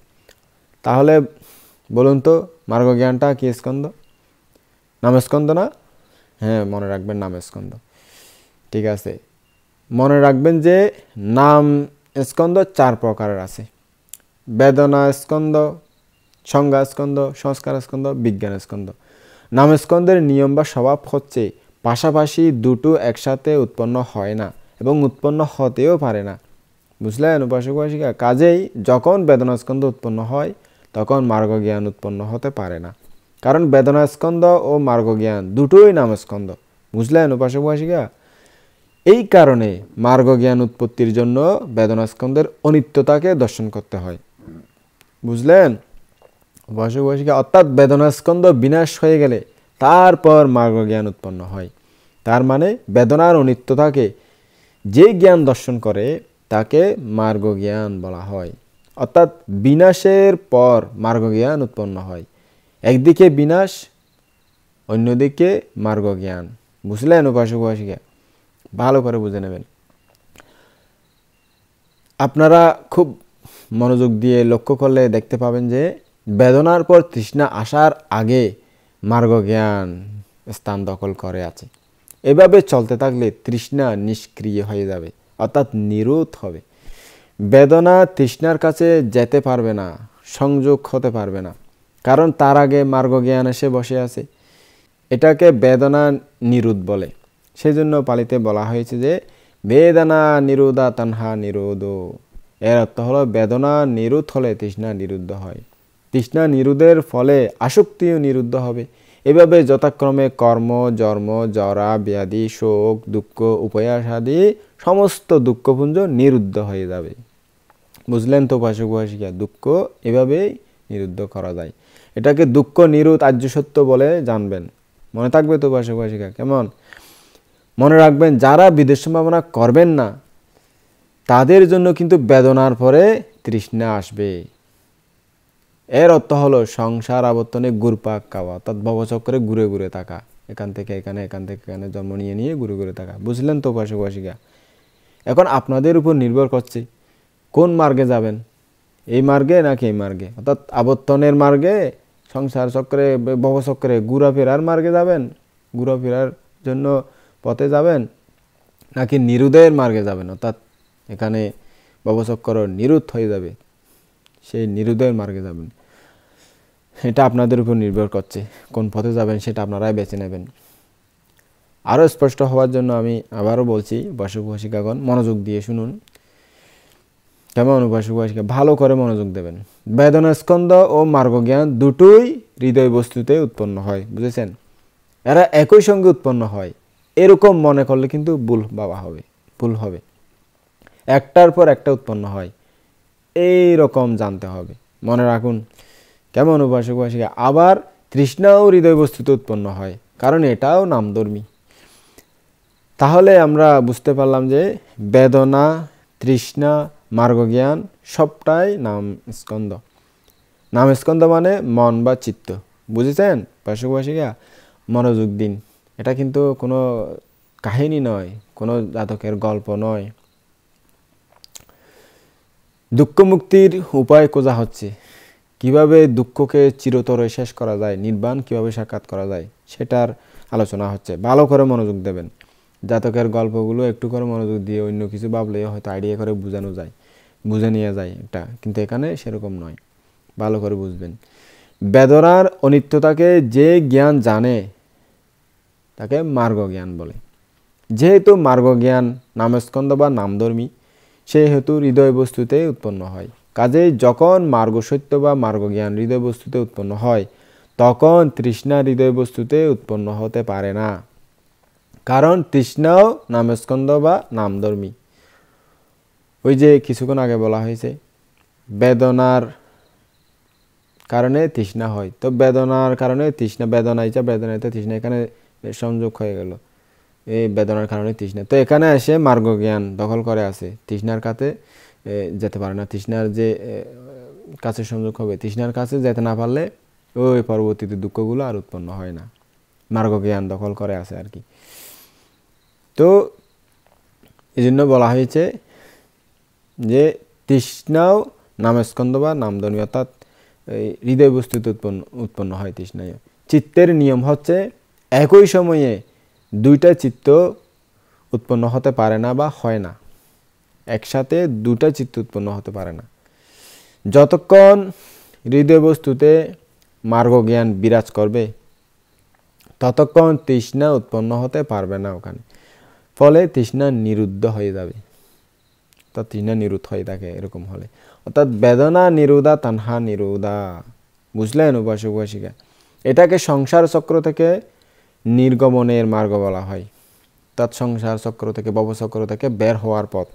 তাহলে বলুন তো মার্গ জ্ঞানটা কি স্কন্ধ? নামস্কন্ধ না? হ্যাঁ, মনে রাখবেন নাম স্কন্ধ। ঠিক আছে, মনে রাখবেন যে নাম স্কন্ধ 4 প্রকারের আছে: বেদনা স্কন্ধ, সংজ্ঞা স্কন্ধ, সংস্কার স্কন্ধ, বিজ্ঞান স্কন্ধ। নাম স্কন্ধের নিয়ম বা স্বভাব হচ্ছে পাশাপাশি দুটো একসাথে উৎপন্ন হয় না এবং উৎপন্ন হতেও পারে না। বুঝলেন উপাসক উপাসিকা? কাজেই যখন বেদনা স্কন্ধ উৎপন্ন হয় তখন মার্গ জ্ঞান উৎপন্ন হতে পারে না, কারণ বেদনা স্কন্ধ ও মার্গ জ্ঞান দুটোই নাম স্কন্ধ। বুঝলেন উপাসক উপাসিকা? এই কারণে মার্গ জ্ঞান উৎপত্তির জন্য বেদনা স্কন্ধের অনিত্যতাকে দর্শন করতে হয়। বুঝলেন উপাসক উপাসিকা? অর্থাৎ বেদনা স্কন্ধ বিনাশ হয়ে গেলে তারপর মার্গ জ্ঞান উৎপন্ন হয়। তার মানে বেদনার অনিত্যতাকে যে জ্ঞান দর্শন করে তাকে মার্গ জ্ঞান বলা হয়। অর্থাৎ বিনাশের পর মার্গ জ্ঞান উৎপন্ন হয়। একদিকে বিনাশ, অন্যদিকে মার্গ জ্ঞান। বুঝলেন উপাসক উপাসিকা? ভালো করে বুঝে নেবেন। আপনারা খুব মনোযোগ দিয়ে লক্ষ্য করলে দেখতে পাবেন যে বেদনার পর তৃষ্ণা আসার আগে মার্গ জ্ঞান স্থান দখল করে আছে। এভাবে চলতে থাকলে তৃষ্ণা নিষ্ক্রিয় হয়ে যাবে, অর্থাৎ নিরোধ হবে। বেদনা তৃষ্ণার কাছে যেতে পারবে না, সংযোগ হতে পারবে না, কারণ তার আগে মার্গ জ্ঞান এসে বসে আছে। এটাকে বেদনা নিরোধ বলে। সেজন্য পালিতে বলা হয়েছে যে বেদনা নিরোধা তানহা নিরোধ। এর অর্থ হলো বেদনা নিরোধ হলে তৃষ্ণা নিরুদ্ধ হয়, তৃষ্ণা নিরোধের ফলে আসক্তিও নিরুদ্ধ হবে। এভাবে যথাক্রমে কর্ম, জন্ম, জরা, ব্যাধি, শোক, দুঃখ, উপয়াস আদি সমস্ত দুঃখপুঞ্জ নিরুদ্ধ হয়ে যাবে। বুঝলেন তো উপাসক উপাসিকা? দুঃখ এভাবেই নিরুদ্ধ করা যায়। এটাকে দুঃখ নিরোধ আর্য সত্য বলে জানবেন। মনে থাকবে তো উপাসক উপাসিকা? কেমন? মনে রাখবেন, যারা বিদেশ সম্ভাবনা করবেন না তাদের জন্য কিন্তু বেদনার পরে তৃষ্ণা আসবে। এর অর্থ হলো সংসার আবর্তনে ঘুরপাক খাওয়া, অর্থাৎ ভবচক্রে ঘুরে ঘুরে থাকা, এখান থেকে এখানে, এখান থেকে এখানে জন্ম নিয়ে নিয়ে ঘুরে ঘুরে থাকা। বুঝলেন তো উপাসক উপাসিকা? এখন আপনাদের উপর নির্ভর করছে কোন মার্গে যাবেন, এই মার্গে নাকি এই মার্গে, অর্থাৎ আবর্তনের মার্গে, সংসার চক্রে ভবচক্রে ঘোরাফেরার মার্গে যাবেন, ঘোরাফেরার জন্য পথে যাবেন, নাকি নিরোধের মার্গে যাবেন, অর্থাৎ এখানে ভবচক্র নিরোধ হয়ে যাবে, সেই নিরোধের মার্গে যাবেন। এটা আপনাদের উপর নির্ভর করছে কোন পথে যাবেন, সেটা আপনারাই বেছে নেবেন। আরও স্পষ্ট হওয়ার জন্য আমি আবারও বলছি, উপাসক উপাসিকাগণ মনোযোগ দিয়ে শুনুন। কেমন উপাসক উপাসিকা? ভালো করে মনোযোগ দেবেন। বেদনা স্কন্ধ ও মার্গ জ্ঞান দুটোই হৃদয় বস্তুতে উৎপন্ন হয়। বুঝেছেন? এরা একই সঙ্গে উৎপন্ন হয়, এরকম মনে করলে কিন্তু ভুল হবে। একটার পর একটা উৎপন্ন হয়, এই রকম জানতে হবে। মনে রাখুন। কেমন উপাসক উপাসিকা? আবার তৃষ্ণাও হৃদয় বস্তুতে উৎপন্ন হয়, কারণ এটাও নামধর্মী। তাহলে আমরা বুঝতে পারলাম যে বেদনা, তৃষ্ণা, মার্গ জ্ঞান সবটাই নাম স্কন্ধ। নাম স্কন্ধ মানে মন বা চিত্ত। বুঝেছেন উপাসক উপাসিকা? মনোযোগ দিন। এটা কিন্তু কোনো কাহিনী নয়, কোনো জাতকের গল্প নয়। দুঃখ মুক্তির উপায় খোঁজা হচ্ছে। কিভাবে দুঃখকে চিরতরে শেষ করা যায়, নির্বাণ কিভাবে সাক্ষাৎ করা যায়, সেটার আলোচনা হচ্ছে। ভালো করে মনোযোগ দেবেন। জাতকের গল্পগুলো একটু করে মনোযোগ দিয়ে অন্য কিছু ভাবলে হয়তো আইডিয়া করে বুঝে নিয়ে যায় এটা, কিন্তু এখানে সেরকম নয়। ভালো করে বুঝবেন। বেদনার অনিত্যতাকে যে জ্ঞান জানে তাকে মার্গ জ্ঞান বলে। যেহেতু মার্গ জ্ঞান নামস্কন্ধ বা নামধর্মী, সেহেতু হৃদয় বস্তুতে উৎপন্ন হয়। কাজেই যখন মার্গ সত্য বা মার্গ জ্ঞান হৃদয় বস্তুতে উৎপন্ন হয় তখন তৃষ্ণা হৃদয় বস্তুতে উৎপন্ন হতে পারে না, কারণ তৃষ্ণাও নামস্কন্ধ বা নামধর্মী। ওই যে কিছুক্ষণ আগে বলা হয়েছে বেদনার কারণে তৃষ্ণা হয়, তো বেদনার কারণে তৃষ্ণা, বেদনাইতে তৃষ্ণা, এখানে সংযোগ হয়ে গেল, এই বেদনার কারণে তৃষ্ণা। তো এখানে এসে মার্গ জ্ঞান দখল করে আছে, তৃষ্ণার কাছে যেতে পারে না। তৃষ্ণার যে কাছে সংযোগ হবে, তৃষ্ণার কাছে যেতে না পারলে ওই পরবর্তীতে দুঃখগুলো আর উৎপন্ন হয় না, মার্গ জ্ঞান দখল করে আছে আর কি। তো এই জন্য বলা হয়েছে যে তৃষ্ণাও নামস্কন্ধ বা নামধর্মী, অর্থাৎ হৃদয় বস্তুতে উৎপন্ন হয় তৃষ্ণায়। চিত্তের নিয়ম হচ্ছে একই সময়ে দুইটা চিত্ত উৎপন্ন হতে পারে না বা হয় না, একসাথে দুটা চিত্ত উৎপন্ন হতে পারে না। যতক্ষণ হৃদয় বস্তুতে মার্গ জ্ঞান বিরাজ করবে ততক্ষণ তৃষ্ণা উৎপন্ন হতে পারবে না ওখানে, ফলে তৃষ্ণা নিরুদ্ধ হয়ে যাবে। অর্থাৎ তৃষ্ণা নিরুদ্ধ হয়ে থাকে এরকম হলে, অর্থাৎ বেদনা নিরোধা তানহা নিরোধা। বুঝলেন উপাসক উপাসিকা? এটাকে সংসার চক্র থেকে নির্গমনের মার্গ বলা হয়, অর্থাৎ সংসার চক্র থেকে ভবচক্র থেকে বের হওয়ার পথ।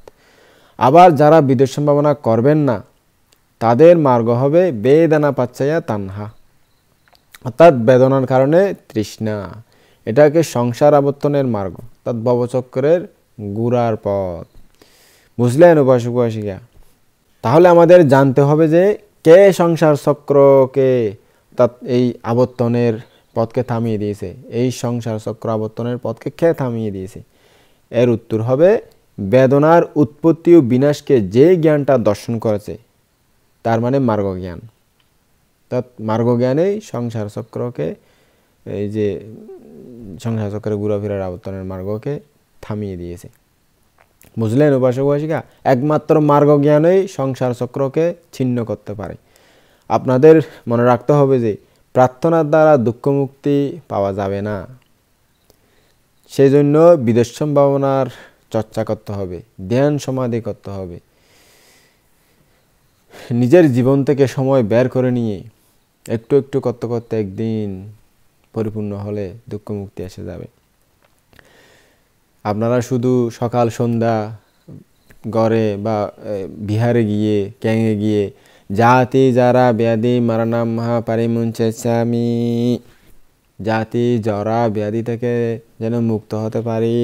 আবার যারা বিদেশ সম্ভাবনা করবেন না তাদের মার্গ হবে বেদনা পাচ্ছায়া তানহা, অর্থাৎ বেদনার কারণে তৃষ্ণা। এটাকে সংসার আবর্তনের মার্গ, অর্থাৎ ভবচক্রের গুড়ার পথ। বুঝলেন উপাসক উপাসিকা? তাহলে আমাদের জানতে হবে যে কে সংসার চক্রকে, অর্থাৎ এই আবর্তনের পথকে থামিয়ে দিয়েছে, এই সংসার চক্র আবর্তনের পথকে কে থামিয়ে দিয়েছে? এর উত্তর হবে বেদনার উৎপত্তি ও বিনাশকে যে জ্ঞানটা দর্শন করেছে তার মানে মার্গ জ্ঞান। অর্থাৎ মার্গ জ্ঞানেই সংসার চক্রকে, এই যে সংসার চক্রের ঘোরাফেরার আবর্তনের মার্গকে থামিয়ে দিয়েছে। বুঝলেন উপাসক উপাসিকা? একমাত্র মার্গ জ্ঞানই সংসার চক্রকে ছিন্ন করতে পারে। আপনাদের মনে রাখতে হবে যে প্রার্থনার দ্বারা দুঃখ মুক্তি পাওয়া যাবে না, সেই জন্য বিদেশ সম্ভাবনার চর্চা করতে হবে, ধ্যান সমাধি করতে হবে। নিজের জীবন থেকে সময় বের করে নিয়ে একটু একটু করতে করতে একদিন পরিপূর্ণ হলে দুঃখ মুক্তি এসে যাবে। আপনারা শুধু সকাল সন্ধ্যা গড়ে বা বিহারে গিয়ে ক্যাঙে গিয়ে জাতি যারা ব্যাধি মারানাম মহা পারিমুঞ্চেছামি, জাতি জরা ব্যাধি থেকে যেন মুক্ত হতে পারি,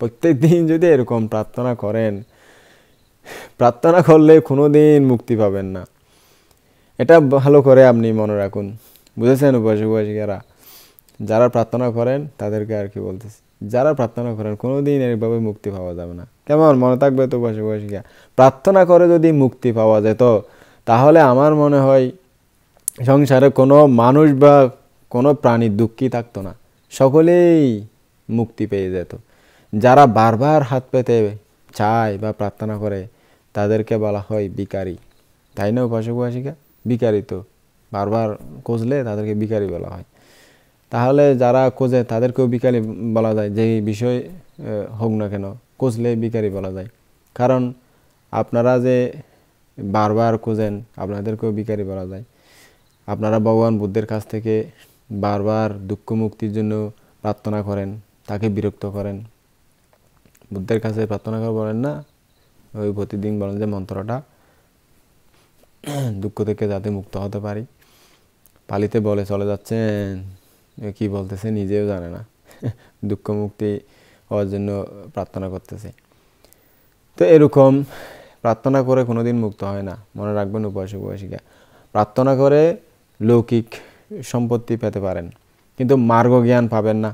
প্রত্যেক দিন যদি এরকম প্রার্থনা করেন, প্রার্থনা করলে কোনো দিন মুক্তি পাবেন না। এটা ভালো করে আপনি মনে রাখুন। বুঝেছেন উপাসক উপাসিকারা? যারা প্রার্থনা করেন তাদেরকে আর কি বলতেছি, যারা প্রার্থনা করেন কোনো দিন এরভাবে মুক্তি পাওয়া যাবে না। কেমন মনে থাকবে তো উপাসক উপাসিকা? প্রার্থনা করে যদি মুক্তি পাওয়া যেত তাহলে আমার মনে হয় সংসারে কোনো মানুষ বা কোনো প্রাণী দুঃখী থাকতো না, সকলেই মুক্তি পেয়ে যেত। যারা বারবার হাত পেতে চায় বা প্রার্থনা করে তাদেরকে বলা হয় ভিখারি, তাই না উপাসক উপাসিকা? ভিখারি তো বারবার খুঁজলে তাদেরকে ভিখারি বলা হয়। তাহলে যারা খোঁজে তাদেরকেও ভিখারি বলা যায়, যেই বিষয় হোক না কেন খুঁজলে ভিখারি বলা যায়। কারণ আপনারা যে বারবার খোঁজেন আপনাদেরকেও ভিখারি বলা যায়। আপনারা ভগবান বুদ্ধের কাছ থেকে বারবার দুঃখ মুক্তির জন্য প্রার্থনা করেন, তাকে বিরক্ত করেন। বুদ্ধের কাছে প্রার্থনা করে বলেন না, ওই প্রতিদিন বলেন যে মন্ত্রটা দুঃখ থেকে যাতে মুক্ত হতে পারি, পালিতে বলে চলে যাচ্ছেন, কি বলতেছে নিজেও জানে না, দুঃখ মুক্তি হওয়ার জন্য প্রার্থনা করতেছে। তো এরকম প্রার্থনা করে কোনোদিন মুক্ত হয় না, মনে রাখবেন উপাসক উপাসিকা। প্রার্থনা করে লৌকিক সম্পত্তি পেতে পারেন কিন্তু মার্গ জ্ঞান পাবেন না।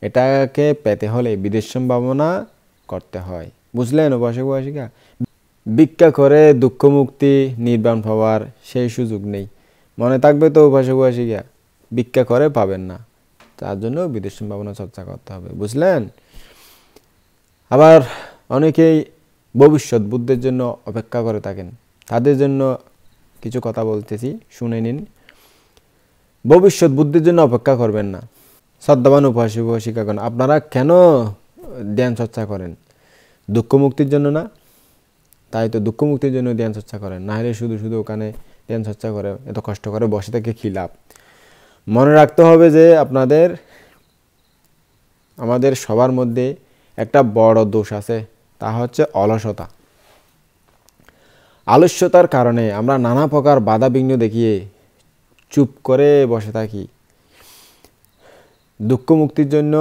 এটাকে পেতে হলে বিদেশ সম্ভাবনা করতে হয়। বুঝলেন উপাসক উপাসিকা? ভিক্ষা করে দুঃখ মুক্তি নির্বাণ পাওয়ার সেই সুযোগ নেই, মনে থাকবে তো উপাসক উপাসিকা? ভিক্ষা করে পাবেন না, তার জন্য বিদেশ সম্ভাবনা চর্চা করতে হবে। বুঝলেন? আবার অনেকেই ভবিষ্যৎ বুদ্ধের জন্য অপেক্ষা করে থাকেন, তাদের জন্য কিছু কথা বলতেছি, শুনে নিন। ভবিষ্যৎ বুদ্ধির জন্য অপেক্ষা করবেন না। শ্রদ্ধাবান উপাসক উপাসিকাগণ, আপনারা কেন ধ্যান চর্চা করেন? দুঃখ মুক্তির জন্য না? তাই তো দুঃখ মুক্তির জন্য ধ্যান চর্চা করেন, না হলে শুধু শুধু ওখানে ধ্যান চর্চা করে এত কষ্ট করে বসে থেকে কী লাভ? মনে রাখতে হবে যে আমাদের সবার মধ্যে একটা বড় দোষ আছে, তা হচ্ছে অলসতা। আলস্যতার কারণে আমরা নানা প্রকার বাধা বিঘ্ন দেখিয়ে চুপ করে বসে থাকি, দুঃখ মুক্তির জন্য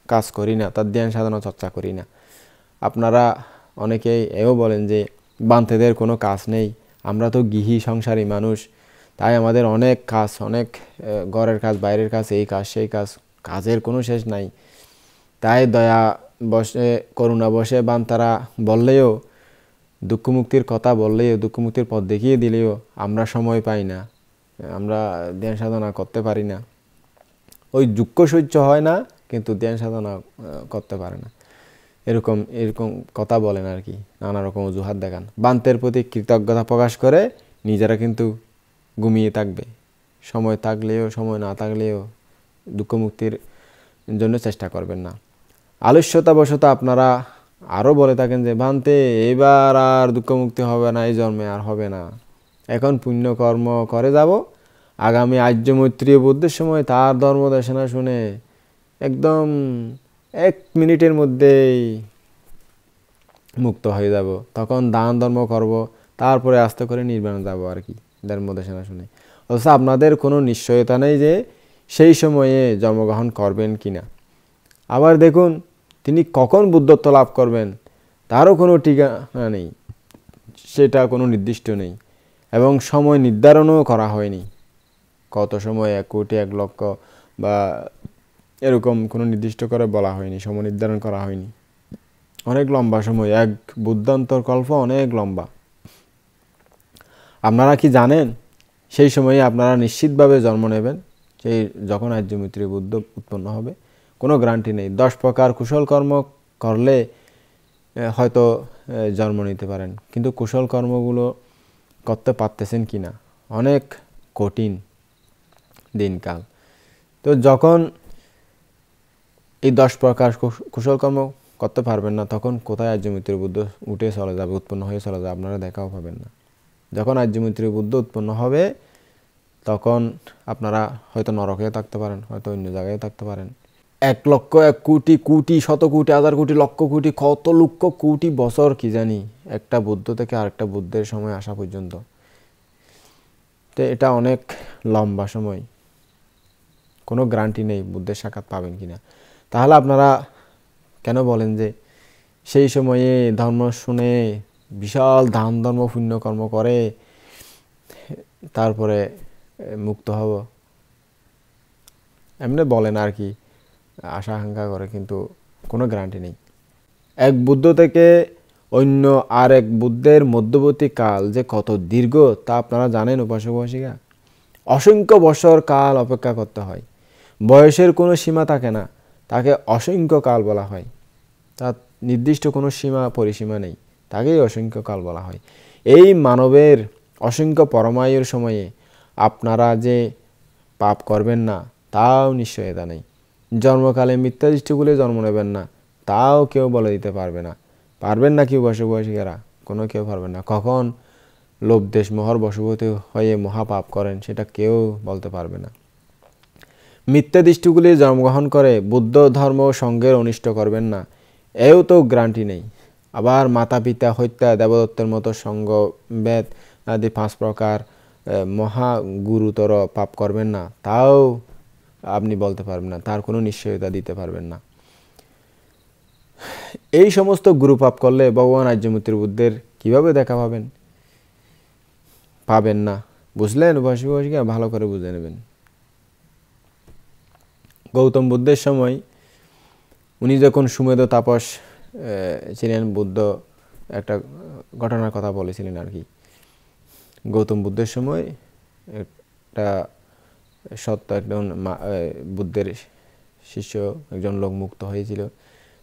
কাজ করি না, তার ধ্যান সাধনা চর্চা করি না। আপনারা অনেকেই এও বলেন যে বান্তেদের কোনো কাজ নেই, আমরা তো গৃহী সংসারী মানুষ, তাই আমাদের অনেক কাজ, অনেক ঘরের কাজ, বাইরের কাজ, এই কাজ সেই কাজ, কাজের কোনো শেষ নাই। তাই দয়া বসে করুণা বসে বান্তারা বললেও, দুঃখ মুক্তির কথা বললেও, দুঃখ মুক্তির পথ দেখিয়ে দিলেও আমরা সময় পাই না, আমরা ধ্যান সাধনা করতে পারি না। ওই দুঃখ সহ্য হয় না, কিন্তু ধ্যান সাধনা করতে পারে না, এরকম এরকম কথা বলেন আর কি, নানা রকম অজুহাত দেখান। বান্তের প্রতি কৃতজ্ঞতা প্রকাশ করে নিজেরা কিন্তু ঘুমিয়ে থাকবে, সময় থাকলেও সময় না থাকলেও দুঃখ মুক্তির জন্য চেষ্টা করবেন না। আলস্যতাবশত আপনারা আরও বলে থাকেন যে ভান্তে এবার আর দুঃখ মুক্তি হবে না, এই জন্মে আর হবে না, এখন পুণ্যকর্ম করে যাব, আগামী আর্য মৈত্রীয় বুদ্ধের সময় তার ধর্ম দেশনা শুনে একদম 1 মিনিটের মধ্যেই মুক্ত হয়ে যাব, তখন দান ধর্ম করব, তারপরে আস্তে করে নির্বাণে যাব আর কি, ধর্ম দেশনা শুনে। অথচ আপনাদের কোনো নিশ্চয়তা নেই যে সেই সময়ে জন্মগ্রহণ করবেন কিনা। আবার দেখুন তিনি কখন বুদ্ধত্ব লাভ করবেন তারও কোনো ঠিকানা নেই, সেটা কোনো নির্দিষ্ট নেই, এবং সময় নির্ধারণও করা হয়নি। কত সময়, 1 কোটি 1 লক্ষ বা এরকম কোনো নির্দিষ্ট করে বলা হয়নি, সময় নির্ধারণ করা হয়নি। অনেক লম্বা সময়, 1 বুদ্ধান্তর কল্প অনেক লম্বা। আপনারা কি জানেন সেই সময়ে আপনারা নিশ্চিতভাবে জন্ম নেবেন, সেই যখন আর্য মৈত্রী বুদ্ধ উৎপন্ন হবে? কোনো গ্যারান্টি নেই। 10 প্রকার কুশল কর্ম করলে হয়তো জন্ম নিতে পারেন, কিন্তু কুশল কর্মগুলো করতে পারতেছেন কি না, অনেক কঠিন দিনকাল। তো যখন এই 10 প্রকার কুশল কর্ম করতে পারবেন না, তখন কোথায় আর্য মৈত্রী বুদ্ধ উঠে চলে যাবে, উৎপন্ন হয়ে চলে যাবে, আপনারা দেখাও পাবেন না। যখন আর্য মৈত্রী বুদ্ধ উৎপন্ন হবে তখন আপনারা হয়তো নরকেও থাকতে পারেন, হয়তো অন্য জায়গায় থাকতে পারেন। 1 লক্ষ 1 কোটি কোটি শত কোটি হাজার কোটি লক্ষ কোটি কত লক্ষ কোটি বছর কি জানি একটা বুদ্ধ থেকে আরেকটা বুদ্ধের সময় আসা পর্যন্ত। তো এটা অনেক লম্বা সময়, কোনো গ্যারান্টি নেই বুদ্ধের সাক্ষাৎ পাবেন কিনা। তাহলে আপনারা কেন বলেন যে সেই সময়ে ধর্ম শুনে বিশাল দান ধর্ম পুণ্যকর্ম করে তারপরে মুক্ত হব? এমনি বলেন আর কি, আশা আকাঙ্ক্ষা করে, কিন্তু কোনো গ্যারান্টি নেই। 1 বুদ্ধ থেকে অন্য আর 1 বুদ্ধের মধ্যবর্তী কাল যে কত দীর্ঘ তা আপনারা জানেন উপাসক উপাসিকা? অসংখ্য বছর কাল অপেক্ষা করতে হয়। বয়সের কোনো সীমা থাকে না, তাকে অসংখ্য কাল বলা হয়। তার নির্দিষ্ট কোনো সীমা পরিসীমা নেই, তাকেই অসংখ্য কাল বলা হয়। এই মানবের অসংখ্য পরমায়ুর সময়ে আপনারা যে পাপ করবেন না তাও নিশ্চয়তা নেই। জন্মকালে মিথ্যা দৃষ্টিগুলো জন্ম নেবেন না, তাও কেউ বলে দিতে পারবে না। পারবেন না কি উপাসক উপাসিকারা? কোনো কেউ পারবেন না। কখন লোভ দেশ মোহর বশবর্তী হয়ে মহাপাপ করেন সেটা কেউ বলতে পারবে না। মিথ্যা দৃষ্টিগুলি জন্মগ্রহণ করে বুদ্ধ ধর্ম সঙ্গের অনিষ্ট করবেন না, এও তো গ্যারান্টি নেই। আবার মাতা পিতা হত্যা, দেবদত্তের মতো সঙ্গ বেদ আদি 5 প্রকার মহা গুরুতর পাপ করবেন না, তাও আপনি বলতে পারবেন না, তার কোনো নিশ্চয়তা দিতে পারবেন না। এই সমস্ত গুরু পাপ করলে ভগবান আর্য মৈত্রী বুদ্ধের কীভাবে দেখা পাবেন? পাবেন না। বুঝলেন উপাসক উপাসিকা? ভালো করে বুঝে নেবেন। গৌতম বুদ্ধের সময় উনি যখন সুমেধ তাপস ছিলেন, বুদ্ধ একটা ঘটনার কথা বলেছিলেন আর কি। গৌতম বুদ্ধের সময় একটা সত্য একজন বুদ্ধের শিষ্য একজন লোক মুক্ত হয়েছিল।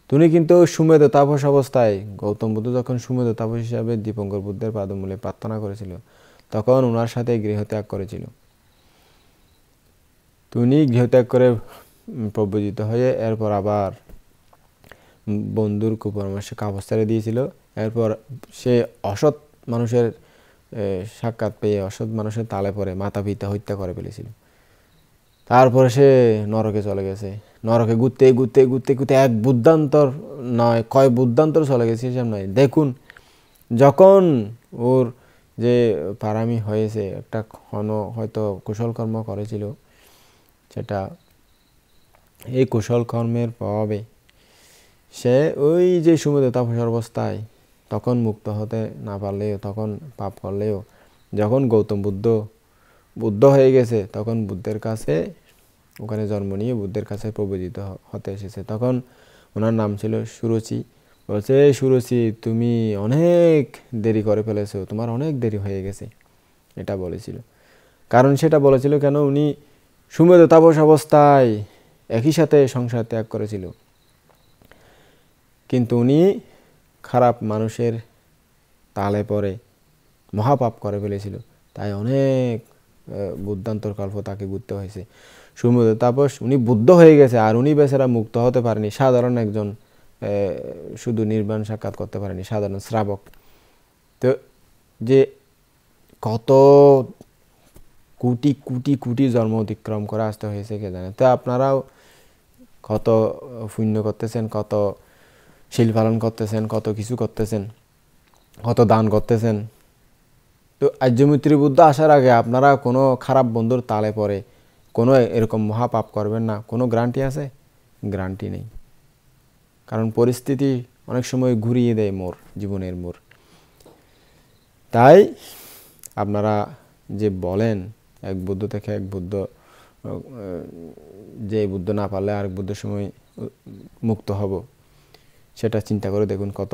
তিনি কিন্তু সুমেধ তাপস অবস্থায়, গৌতম বুদ্ধ যখন সুমেধ তাপস হিসাবে দীপঙ্কর বুদ্ধের পাদমূলে প্রার্থনা করেছিল, তখন ওনার সাথে গৃহত্যাগ করেছিল। তিনি গৃহত্যাগ করে প্রব্রজিত হয়ে এরপর আবার বন্ধুর কুপরামর্শে কাপড় ছেড়ে দিয়েছিল। এরপর সে অসৎ মানুষের সাক্ষাৎ পেয়ে অসৎ মানুষের তালে পড়ে মাতা পিতা হত্যা করে ফেলেছিল। তারপরে সে নরকে চলে গেছে। নরকে ঘুরতে ঘুরতে ঘুরতে ঘুরতে 1 বুদ্ধান্তর নয়, কয় বুদ্ধান্তর চলে গেছে হিসাব নয়। দেখুন যখন ওর যে পারামি হয়েছে, একটা ক্ষণ হয়তো কুশল কর্ম করেছিল, সেটা এই কুশল কর্মের প্রভাবে সে ওই যে সুমেধ তাপস অবস্থায় তখন মুক্ত হতে না পারলেও, তখন পাপ করলেও, যখন গৌতম বুদ্ধ হয়ে গেছে, তখন বুদ্ধের কাছে ওখানে জন্ম নিয়ে বুদ্ধের কাছে প্রবোধিত হতে এসেছে। তখন ওনার নাম ছিল সুরুচি। বলছে, সুরুচি তুমি অনেক দেরি করে ফেলেছো, তোমার অনেক দেরি হয়ে গেছে, এটা বলেছিল। কারণ সেটা বলেছিল কেন, উনি সুমেধ তাপস অবস্থায় একই সাথে সংসার ত্যাগ করেছিল, কিন্তু উনি খারাপ মানুষের তালে পড়ে মহাপাপ করে ফেলেছিল, তাই অনেক বুদ্ধান্তর কল্প তাকে ঘুরতে হয়েছে সমুদ্র। তাপস উনি বুদ্ধ হয়ে গেছে, আর উনি বেচারা মুক্ত হতে পারেনি, সাধারণ একজন শুধু নির্বাণ সাক্ষাৎ করতে পারেনি, সাধারণ শ্রাবক। তো যে কত কোটি কোটি কোটি জন্ম অতিক্রম করে আসতে হয়েছে কে জানে। তো আপনারাও কত পুণ্য করতেছেন, কত শিল পালন করতেছেন, কত কিছু করতেছেন, কত দান করতেছেন। তো আর্যমিত্রী বুদ্ধ আসার আগে আপনারা কোনো খারাপ বন্ধুর তালে পড়ে কোনো এরকম মহাপাপ করবেন না, কোনো গ্যারান্টি আছে? গ্যারান্টি নেই, কারণ পরিস্থিতি অনেক সময় ঘুরিয়ে দেয় জীবনের মোড়। তাই আপনারা যে বলেন এক বুদ্ধ থেকে এক বুদ্ধ, যে বুদ্ধ না পারলে আরেক বুদ্ধের সময় মুক্ত হব, সেটা চিন্তা করে দেখুন কত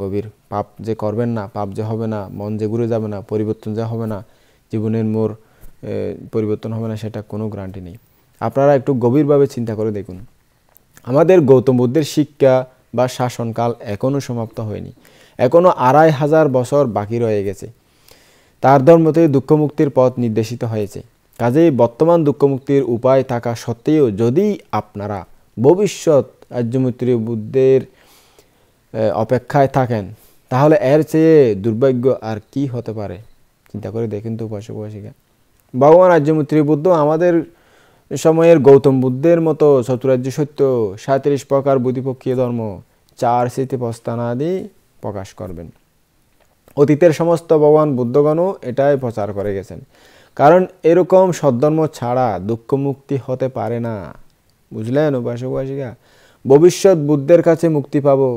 গভীর। পাপ যে করবেন না, পাপ যে হবে না, মন যে ঘুরে যাবে না, পরিবর্তন যে হবে না, জীবনের মোড় পরিবর্তন হবে না, সেটা কোনো গ্যারান্টি নেই। আপনারা একটু গভীরভাবে চিন্তা করে দেখুন, আমাদের গৌতম বুদ্ধের শিক্ষা বা শাসনকাল এখনও সমাপ্ত হয়নি, এখনও 2500 বছর বাকি রয়ে গেছে। তার ধর্মতে দুঃখমুক্তির পথ নির্দেশিত হয়েছে। কাজেই বর্তমান দুঃখমুক্তির উপায় থাকা সত্ত্বেও যদি আপনারা ভবিষ্যৎ আর্যমিত্রী বুদ্ধের অপেক্ষায় থাকেন, তাহলে এর চেয়ে দুর্ভাগ্য আর কি হতে পারে? চিন্তা করে দেখেন তো উপাসক উপাসিকা। ভগবান আর্যমিত্রী বুদ্ধ আমাদের সময়ের গৌতম বুদ্ধের মতো চতুরার্য সত্য, 37 প্রকার বুদ্ধিপক্ষীয় ধর্ম, 4 স্থিতিপ্রস্থান আদি প্রকাশ করবেন। অতীতের সমস্ত ভগবান বুদ্ধগণও এটাই প্রচার করে গেছেন, কারণ এরকম সদ্ধর্ম ছাড়া দুঃখ মুক্তি হতে পারে না। বুঝলেন উপাসক উপাসিকা? ভবিষ্যৎ বুদ্ধের কাছে মুক্তি পাবো,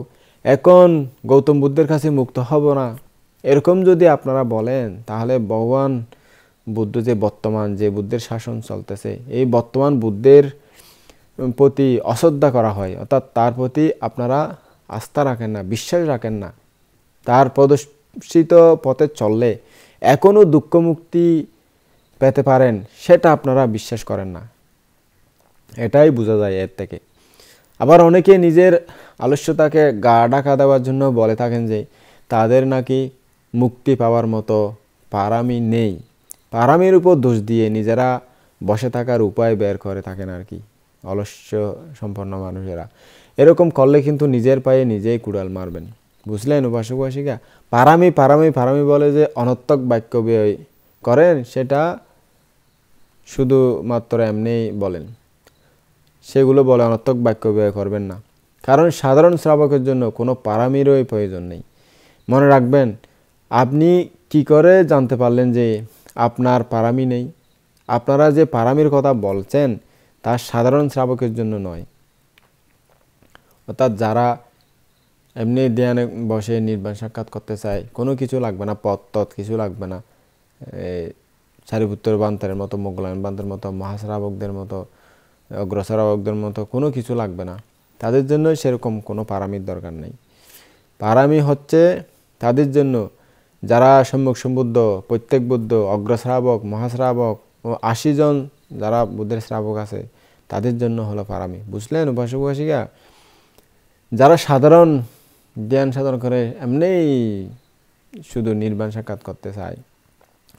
এখন গৌতম বুদ্ধের কাছে মুক্ত হব না, এরকম যদি আপনারা বলেন, তাহলে ভগবান বুদ্ধ যে বর্তমান যে বুদ্ধের শাসন চলতেছে, এই বর্তমান বুদ্ধের প্রতি অশ্রদ্ধা করা হয়, অর্থাৎ তার প্রতি আপনারা আস্থা রাখেন না, বিশ্বাস রাখেন না। তার প্রদর্শিত পথে চললে এখনও দুঃখ মুক্তি পেতে পারেন, সেটা আপনারা বিশ্বাস করেন না, এটাই বোঝা যায় এর থেকে। আবার অনেকে নিজের আলস্যতাকে গা ঢাকা দেওয়ার জন্য বলে থাকেন যে তাদের নাকি মুক্তি পাওয়ার মতো পারামি নেই। পারামির উপর দোষ দিয়ে নিজেরা বসে থাকার উপায় বের করে থাকেন আর কি অলস্য সম্পন্ন মানুষেরা। এরকম করলে কিন্তু নিজের পায়ে নিজেই কুড়াল মারবেন। বুঝলেন উপাসক উপাসিকা? পারামি পারামি পারামি বলে যে অনর্থক বাক্য ব্যয় করেন, সেটা শুধুমাত্র এমনি বলেন, সেগুলো বলে অনর্থক বাক্য ব্যয় করবেন না, কারণ সাধারণ শ্রাবকের জন্য কোনো পারামিরই প্রয়োজন নেই। মনে রাখবেন, আপনি কি করে জানতে পারলেন যে আপনার পারামি নেই? আপনারা যে পারামির কথা বলছেন তা সাধারণ শ্রাবকের জন্য নয়, অর্থাৎ যারা এমনি ধ্যানে বসে নির্বাণ সাক্ষাৎ করতে চায়, কোনো কিছু লাগবে না, পথ তৎ কিছু লাগবে না, সারিপুত্র বান্তারের মতো, মোগলায়ন বান্তের মতো, মহাশ্রাবকদের মতো, অগ্রশ্রাবকদের মতো কোনো কিছু লাগবে না, তাদের জন্য সেরকম কোনো পারামির দরকার নেই। পারামি হচ্ছে তাদের জন্য যারা সম্যক সম্বুদ্ধ, প্রত্যেক বুদ্ধ, অগ্রশ্রাবক, মহাশ্রাবক ও 80 জন যারা বুদ্ধের শ্রাবক আছে, তাদের জন্য হলো পারামি। বুঝলেন উপাসক উপাসিকা? যারা সাধারণ জ্ঞান সাধন করে এমনি শুধু নির্বাণ সাক্ষাৎ করতে চায়,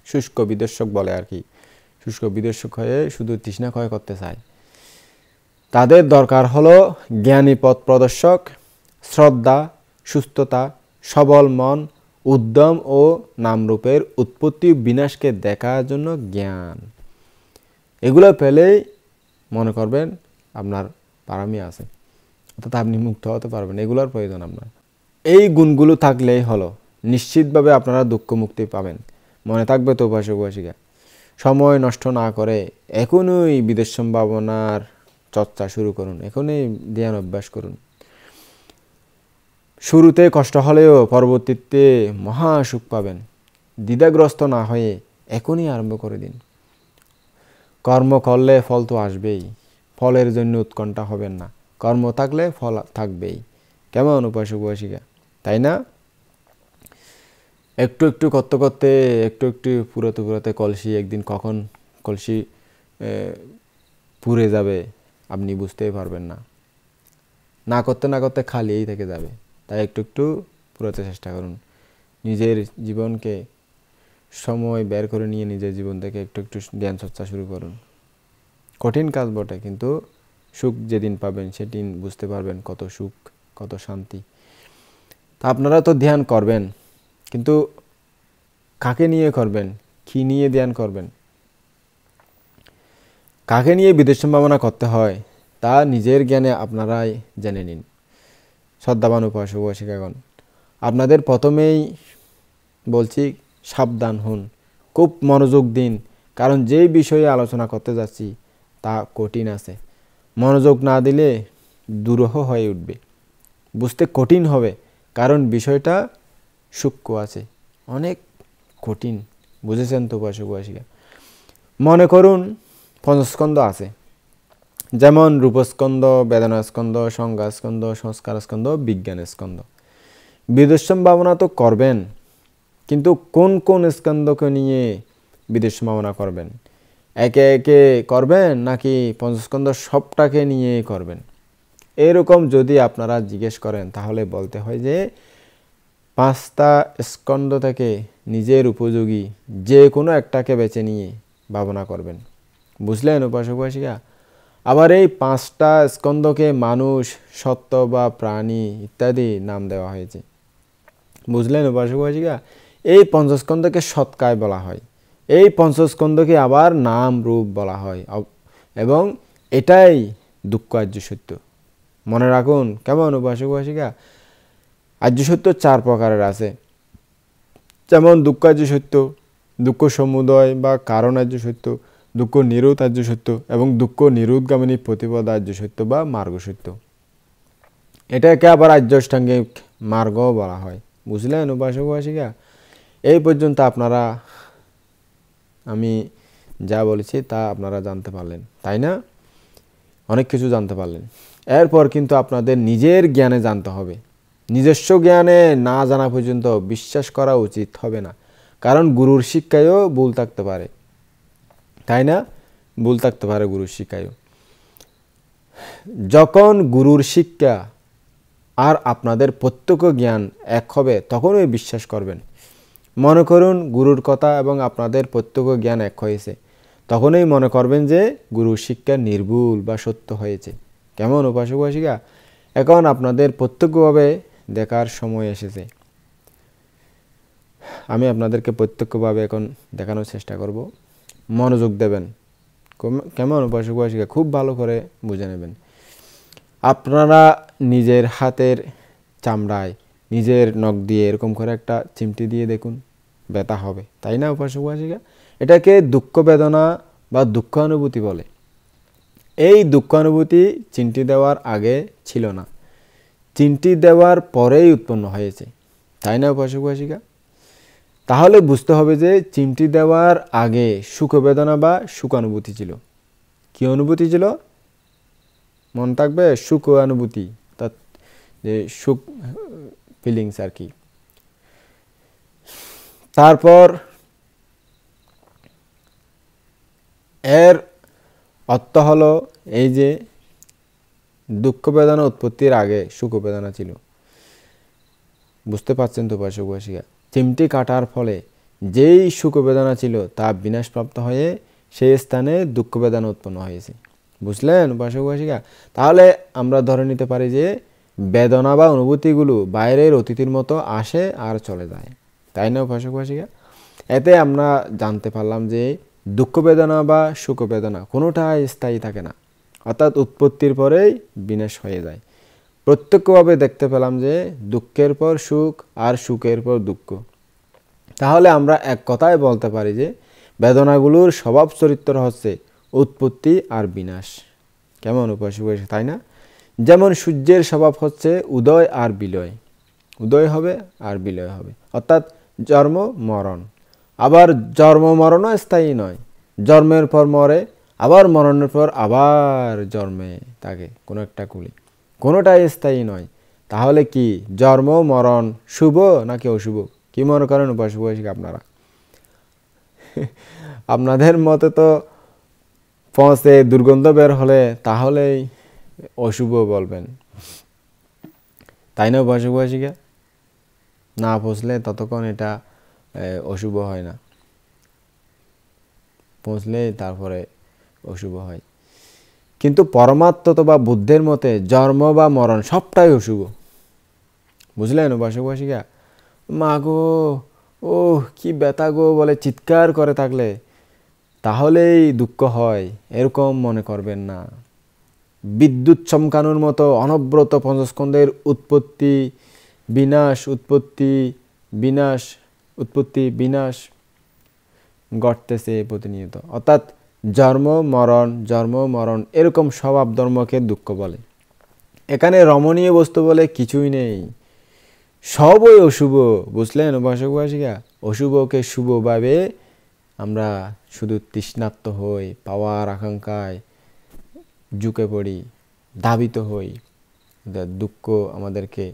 শুষ্ক বিদর্শক বলে আর কি, শুষ্ক বিদর্শক হয়ে শুধু তৃষ্ণা ক্ষয় করতে চায়, তাদের দরকার হলো জ্ঞানী পথ প্রদর্শক, শ্রদ্ধা, সুস্থতা, সবল মন, উদ্যম ও নামরূপের উৎপত্তি বিনাশকে দেখার জন্য জ্ঞান। এগুলো পেলেই মনে করবেন আপনার পারামি আছে, অর্থাৎ আপনি মুক্ত হতে পারবেন। এগুলোর প্রয়োজন আপনার। এই গুণগুলো থাকলেই হলো নিশ্চিতভাবে আপনারা দুঃখ মুক্তি পাবেন। মনে থাকবে তো উপাসক উপাসিকা? সময় নষ্ট না করে এখনই বিদেশ সম্ভাবনার চর্চা শুরু করুন, এখনই ধ্যান অভ্যাস করুন। শুরুতে কষ্ট হলেও পরবর্তীতে মহা সুখ পাবেন। দ্বিধাগ্রস্ত না হয়ে এখনই আরম্ভ করে দিন। কর্ম করলে ফল তো আসবেই, ফলের জন্য উৎকণ্ঠা হবেন না, কর্ম থাকলে ফল থাকবেই। কেমন উপাসক উপাসিকা? তাই না? একটু একটু করতে করতে, একটু একটু পুরোতে পুরোতে কলসি একদিন কখন কলসি পুড়ে যাবে আপনি বুঝতেই পারবেন না, না করতে না করতে খালিই থেকে যাবে। তাই একটু একটু পুরোতে চেষ্টা করুন, নিজের জীবনকে সময় বের করে নিয়ে নিজের জীবন থেকে একটু একটু জ্ঞান চর্চা শুরু করুন। কঠিন কাজ বটে, কিন্তু সুখ যেদিন পাবেন সেদিন বুঝতে পারবেন কত সুখ, কত শান্তি। তা আপনারা তো ধ্যান করবেন, কিন্তু কাকে নিয়ে করবেন, কি নিয়ে ধ্যান করবেন, কাকে নিয়ে বিদেশ সম্ভাবনা করতে হয় তা নিজের জ্ঞানে আপনারাই জেনে নিন। শ্রদ্ধাবান উপাসক উপাসিকাগণ, আপনাদের প্রথমেই বলছি সাবধান হন, খুব মনোযোগ দিন, কারণ যেই বিষয়ে আলোচনা করতে যাচ্ছি তা কঠিন আছে। মনোযোগ না দিলে দুরূহ হয়ে উঠবে, বুঝতে কঠিন হবে, কারণ বিষয়টা সূক্ষ্ম আছে, অনেক কঠিন। বুঝেছেন তো উপাসক উপাসিকা? মনে করুন পঞ্চস্কন্ধ আছে, যেমন রূপস্কন্ধ, বেদনাস্কন্ধ, সংজ্ঞাস্কন্ধ, সংস্কারস্কন্ধ, বিজ্ঞানস্কন্ধ। বিদেশ সম্ভাবনা তো করবেন, কিন্তু কোন কোন স্কন্ধকে নিয়ে বিদেশ সম্ভাবনা করবেন? একে একে করবেন নাকি পঞ্চস্কন্ধ সবটাকে নিয়ে করবেন? এরকম যদি আপনারা জিজ্ঞেস করেন তাহলে বলতে হয় যে 5টা স্কন্ধ থেকে নিজের উপযোগী যে কোনো একটাকে বেছে নিয়ে ভাবনা করবেন। বুঝলেন উপাসক উপাসিকা? আবার এই 5টা স্কন্ধকে মানুষ, সত্ত্ব বা প্রাণী ইত্যাদি নাম দেওয়া হয়েছে। বুঝলেন উপাসক উপাসিকা? এই পঞ্চস্কন্ধকে সৎকায় বলা হয়, এই পঞ্চস্কন্ধকে আবার নাম রূপ বলা হয়, এবং এটাই দুঃখ আর্য সত্য। মনে রাখুন কেমন উপাসক উপাসিকা? আর্য সত্য 4 প্রকারের আছে, যেমন দুঃখ আর্য সত্য, দুঃখ সমুদয় বা কারণ আর্য সত্য, দুঃখ নিরোধ আর্য সত্য এবং দুঃখ নিরোধগামিনী প্রতিপদ আর্য সত্য বা মার্গ সত্য। এটাকে আবার আর্যাষ্টাঙ্গিক মার্গও বলা হয়। বুঝলেন উপাসক উপাসিকা? এই পর্যন্ত আপনারা আমি যা বলেছি তা আপনারা জানতে পারলেন, তাই না? অনেক কিছু জানতে পারলেন। এরপর কিন্তু আপনাদের নিজের জ্ঞানে জানতে হবে। নিজস্ব জ্ঞানে না জানা পর্যন্ত বিশ্বাস করা উচিত হবে না, কারণ গুরুর শিক্ষায়ও ভুল থাকতে পারে, তাই না? ভুল থাকতে পারে গুরুর শিক্ষায়ও। যখন গুরুর শিক্ষা আর আপনাদের প্রত্যক্ষ জ্ঞান এক হবে তখনই বিশ্বাস করবেন। মনে করুন গুরুর কথা এবং আপনাদের প্রত্যক্ষ জ্ঞান এক হয়েছে, তখনই মনে করবেন যে গুরুর শিক্ষা নির্ভুল বা সত্য হয়েছে। কেমন উপাসক উপাসিকা? এখন আপনাদের প্রত্যক্ষভাবে দেখার সময় এসেছে। আমি আপনাদেরকে প্রত্যক্ষভাবে এখন দেখানোর চেষ্টা করব, মনোযোগ দেবেন। কেমন উপাসক উপাসিকা? খুব ভালো করে বুঝে নেবেন। আপনারা নিজের হাতের চামড়ায় নিজের নখ দিয়ে এরকম করে একটা চিমটি দিয়ে দেখুন, ব্যথা হবে, তাই না উপাসক উপাসিকা? এটাকে দুঃখ বেদনা বা দুঃখানুভূতি বলে। এই দুঃখানুভূতি চিমটি দেওয়ার আগে ছিল না, চিমটি দেওয়ার পরেই উৎপন্ন হয়েছে, তাই না উপাসক উপাসিকা? তাহলে বুঝতে হবে যে চিমটি দেওয়ার আগে সুখ বেদনা বা সুখানুভূতি ছিল। কি অনুভূতি ছিল? মন থাকবে, সুখ অনুভূতি, যে সুখ ফিলিংস আর কি। তারপর এর অর্থ হলো এই যে দুঃখ বেদনা উৎপত্তির আগে সুখ বেদনা ছিল। বুঝতে পারছেন তো উপাসক উপাসিকা? চিমটি কাটার ফলে যেই সুখ বেদনা ছিল তা বিনাশপ্রাপ্ত হয়ে সেই স্থানে দুঃখ বেদনা উৎপন্ন হয়েছে। বুঝলেন উপাসক উপাসিকা? তাহলে আমরা ধরে নিতে পারি যে বেদনা বা অনুভূতিগুলো বাইরের অতিথির মতো আসে আর চলে যায়, তাই না উপাসক উপাসিকা? এতে আমরা জানতে পারলাম যে দুঃখ বেদনা বা সুখ বেদনা কোনোটাই স্থায়ী থাকে না, অর্থাৎ উৎপত্তির পরেই বিনাশ হয়ে যায়। প্রত্যক্ষভাবে দেখতে পেলাম যে দুঃখের পর সুখ আর সুখের পর দুঃখ। তাহলে আমরা এক কথায় বলতে পারি যে বেদনাগুলোর স্বভাব চরিত্র হচ্ছে উৎপত্তি আর বিনাশ। কেমন উপাসক, তাই না? যেমন সূর্যের স্বভাব হচ্ছে উদয় আর বিলয়, উদয় হবে আর বিলয় হবে, অর্থাৎ জন্ম মরণ। আবার জন্ম মরণও স্থায়ী নয়, জন্মের পর মরে, আবার মরণের পর আবার জন্মে থাকে কোনো একটা কুলি, কোনোটাই স্থায়ী নয়। তাহলে কি জন্ম মরণ শুভ নাকি অশুভ? কি মনে করেন উপাসক উপাসিকা আপনারা? আপনাদের মতে তো পৌঁছে দুর্গন্ধ বের হলে তাহলেই অশুভ বলবেন, তাই না উপাসক-উপাসিকা? না পৌঁছলে ততক্ষণ এটা অশুভ হয় না, পৌঁছলে তারপরে অশুভ হয়। কিন্তু পরমাত্মত বা বুদ্ধের মতে জন্ম বা মরণ সবটাই অশুভ, বুঝলেন উপাসক-উপাসিকা? মা গো, ও কি ব্যথা গো বলে চিৎকার করে থাকলে তাহলেই দুঃখ হয়, এরকম মনে করবেন না। বিদ্যুৎ চমকানোর মতো অনবরত পঞ্চস্কন্ধের উৎপত্তি বিনাশ, উৎপত্তি বিনাশ, উৎপত্তি বিনাশ ঘটতেছে প্রতিনিয়ত। অর্থাৎ জন্ম মরণ এরকম স্বভাব ধর্মকে দুঃখ বলে। এখানে রমণীয় বস্তু বলে কিছুই নেই, সবই অশুভ, বুঝলেন উপাসক-উপাসিকা? অশুভকে শুভ ভাবে আমরা শুধু তৃষ্ণার্ত হই, পাওয়ার আকাঙ্ক্ষায় ঝুঁকে পড়ি, ধাবিত হই, দুঃখ আমাদেরকে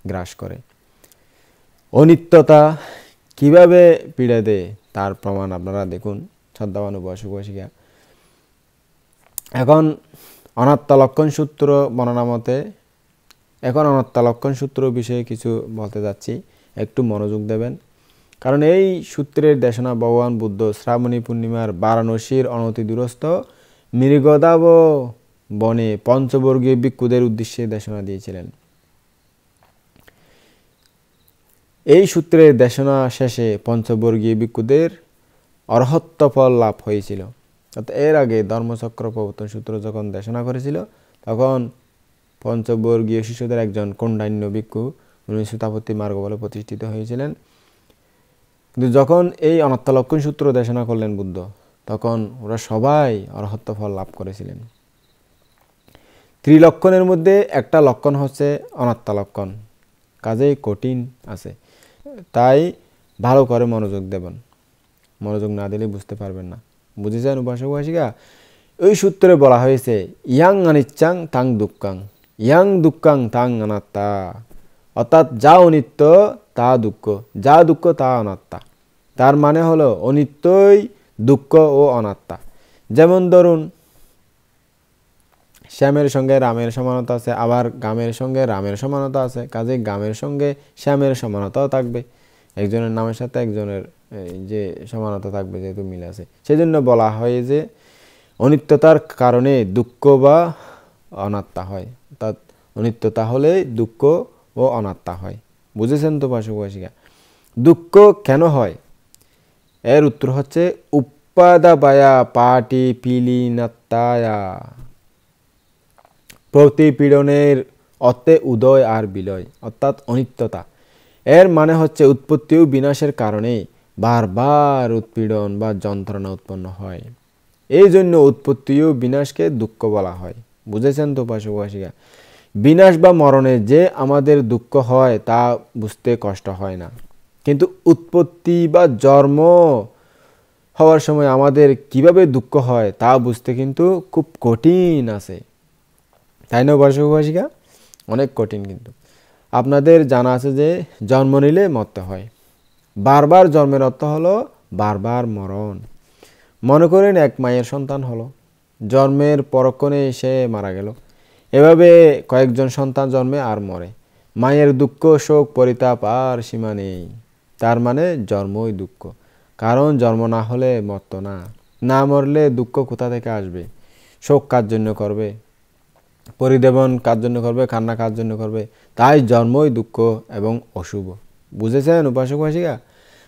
গ্রাস করে। অনিত্যতা কিভাবে পীড়া দেয় তার প্রমাণ আপনারা দেখুন শ্রদ্ধাবান উপাসক-উপাসিকা। এখন অনাত্মা লক্ষণ সূত্র বর্ণনা মতে, এখন অনাত্মা লক্ষণ সূত্র বিষয়ে কিছু বলতে যাচ্ছি, একটু মনোযোগ দেবেন। কারণ এই সূত্রের দেশনা ভগবান বুদ্ধ শ্রাবণী পূর্ণিমার বারাণসীর অনতি দূরস্থ মৃগদাব বনে পঞ্চবর্গীয় ভিক্ষুদের উদ্দেশ্যে দেশনা দিয়েছিলেন। এই সূত্রের দেশনা শেষে পঞ্চবর্গীয় ভিক্ষুদের অরহত্ত ফল লাভ হয়েছিল। অর্থাৎ এর আগে ধর্মচক্র প্রবর্তন সূত্র যখন দেশনা করেছিল তখন পঞ্চবর্গীয় শিষ্যদের একজন কণ্ডান্য ভিক্ষু উনি সুতাপত্তি মার্গ বলে প্রতিষ্ঠিত হয়েছিলেন। কিন্তু যখন এই অনাত্মা লক্ষণ সূত্র দেশনা করলেন বুদ্ধ, তখন ওরা সবাই অরহত্ত ফল লাভ করেছিলেন। ত্রিলক্ষণের মধ্যে একটা লক্ষণ হচ্ছে অনাত্মা লক্ষণ, কাজেই কঠিন আছে, তাই ভালো করে মনোযোগ দেবেন, মনোযোগ না দিলে বুঝতে পারবেন না। বুঝেছেন উপাসক-উপাসিকা? ওই সূত্রে বলা হয়েছে ইয়াং অনিচ্ছাং তাং দুঃখাং, ইয়াং দুঃখাং তাং অনাত্মা, অর্থাৎ যা অনিত্য তা দুঃখ, যা দুঃখ তা অনাত্মা। তার মানে হলো অনিত্যই দুঃখ ও অনাত্মা। যেমন ধরুন শ্যামের সঙ্গে রামের সমানতা আছে, আবার গামের সঙ্গে রামের সমানতা আছে, কাজে গামের সঙ্গে শ্যামের সমানতাও থাকবে, একজনের নামের সাথে একজনের যে সমানতা থাকবে, যেহেতু মিল আছে। সেজন্য বলা হয় যে অনিত্যতার কারণে দুঃখ বা অনাত্মা হয়, অর্থাৎ অনিত্যতা হলে দুঃখ ও অনাত্মা হয়। বুঝেছেন তো উপাসক-উপাসিকা? দুঃখ কেন হয়? এর উত্তর হচ্ছে উপাদাবায়া পাটি পিলিনাত্তায়া, প্রতিপীড়নের অর্থে উদয় আর বিলয়, অর্থাৎ অনিত্যতা। এর মানে হচ্ছে উৎপত্তি ও বিনাশের কারণে বারবার উৎপীড়ন বা যন্ত্রণা উৎপন্ন হয়, এই জন্য উৎপত্তি ও বিনাশকে দুঃখ বলা হয়। বুঝেছেন তো উপাসক-উপাসিকা? বিনাশ বা মরণে যে আমাদের দুঃখ হয় তা বুঝতে কষ্ট হয় না, কিন্তু উৎপত্তি বা জন্ম হওয়ার সময় আমাদের কিভাবে দুঃখ হয় তা বুঝতে কিন্তু খুব কঠিন আছে, তাই না উপাসক-উপাসিকা? অনেক কঠিন। কিন্তু আপনাদের জানা আছে যে জন্ম নিলে মরতে হয়, বারবার জন্মের অর্থ হলো বারবার মরণ। মনে করেন এক মায়ের সন্তান হলো, জন্মের পরক্ষণে সে মারা গেল, এভাবে কয়েকজন সন্তান জন্মে আর মরে, মায়ের দুঃখ শোক পরিতাপ আর সীমা নেই। তার মানে জন্মই দুঃখ, কারণ জন্ম না হলে মরত না, না মরলে দুঃখ কোথা থেকে আসবে? শোক কার জন্য করবে, পরিদেবন কার জন্য করবে, কান্না কার জন্য করবে? তাই জন্মই দুঃখ এবং অশুভ। বুঝেছেন উপাসক-উপাসিকা?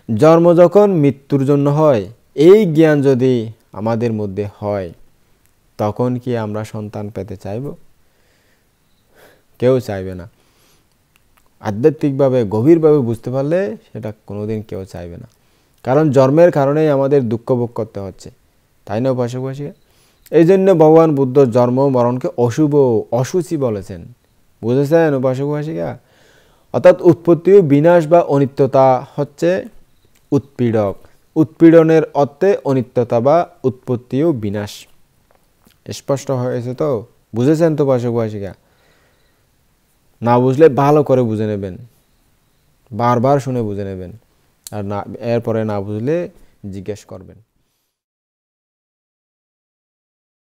জন্ম যখন মৃত্যুর জন্য হয়, এই জ্ঞান যদি আমাদের মধ্যে হয়, তখন কি আমরা সন্তান পেতে চাইব? কেউ চাইবে না। আধ্যাত্মিকভাবে গভীরভাবে বুঝতে পারলে সেটা কোনোদিন কেউ চাইবে না, কারণ জন্মের কারণেই আমাদের দুঃখ ভোগ করতে হচ্ছে, তাই না উপাসক-উপাসিকা? এই জন্য ভগবান বুদ্ধ জন্ম মরণকে অশুভ অসুচি বলেছেন। বুঝেছেন উপাসক-উপাসিকা? অর্থাৎ উৎপত্তি ও বিনাশ বা অনিত্যতা হচ্ছে উৎপীড়ক, উৎপীড়নের অর্থে অনিত্যতা বা উৎপত্তি ও বিনাশ। স্পষ্ট হয়েছে তো? বুঝেছেন তো উপাসক-উপাসিকা? না বুঝলে ভালো করে বুঝে নেবেন, বারবার শুনে বুঝে নেবেন, আর না এরপরে না বুঝলে জিজ্ঞেস করবেন।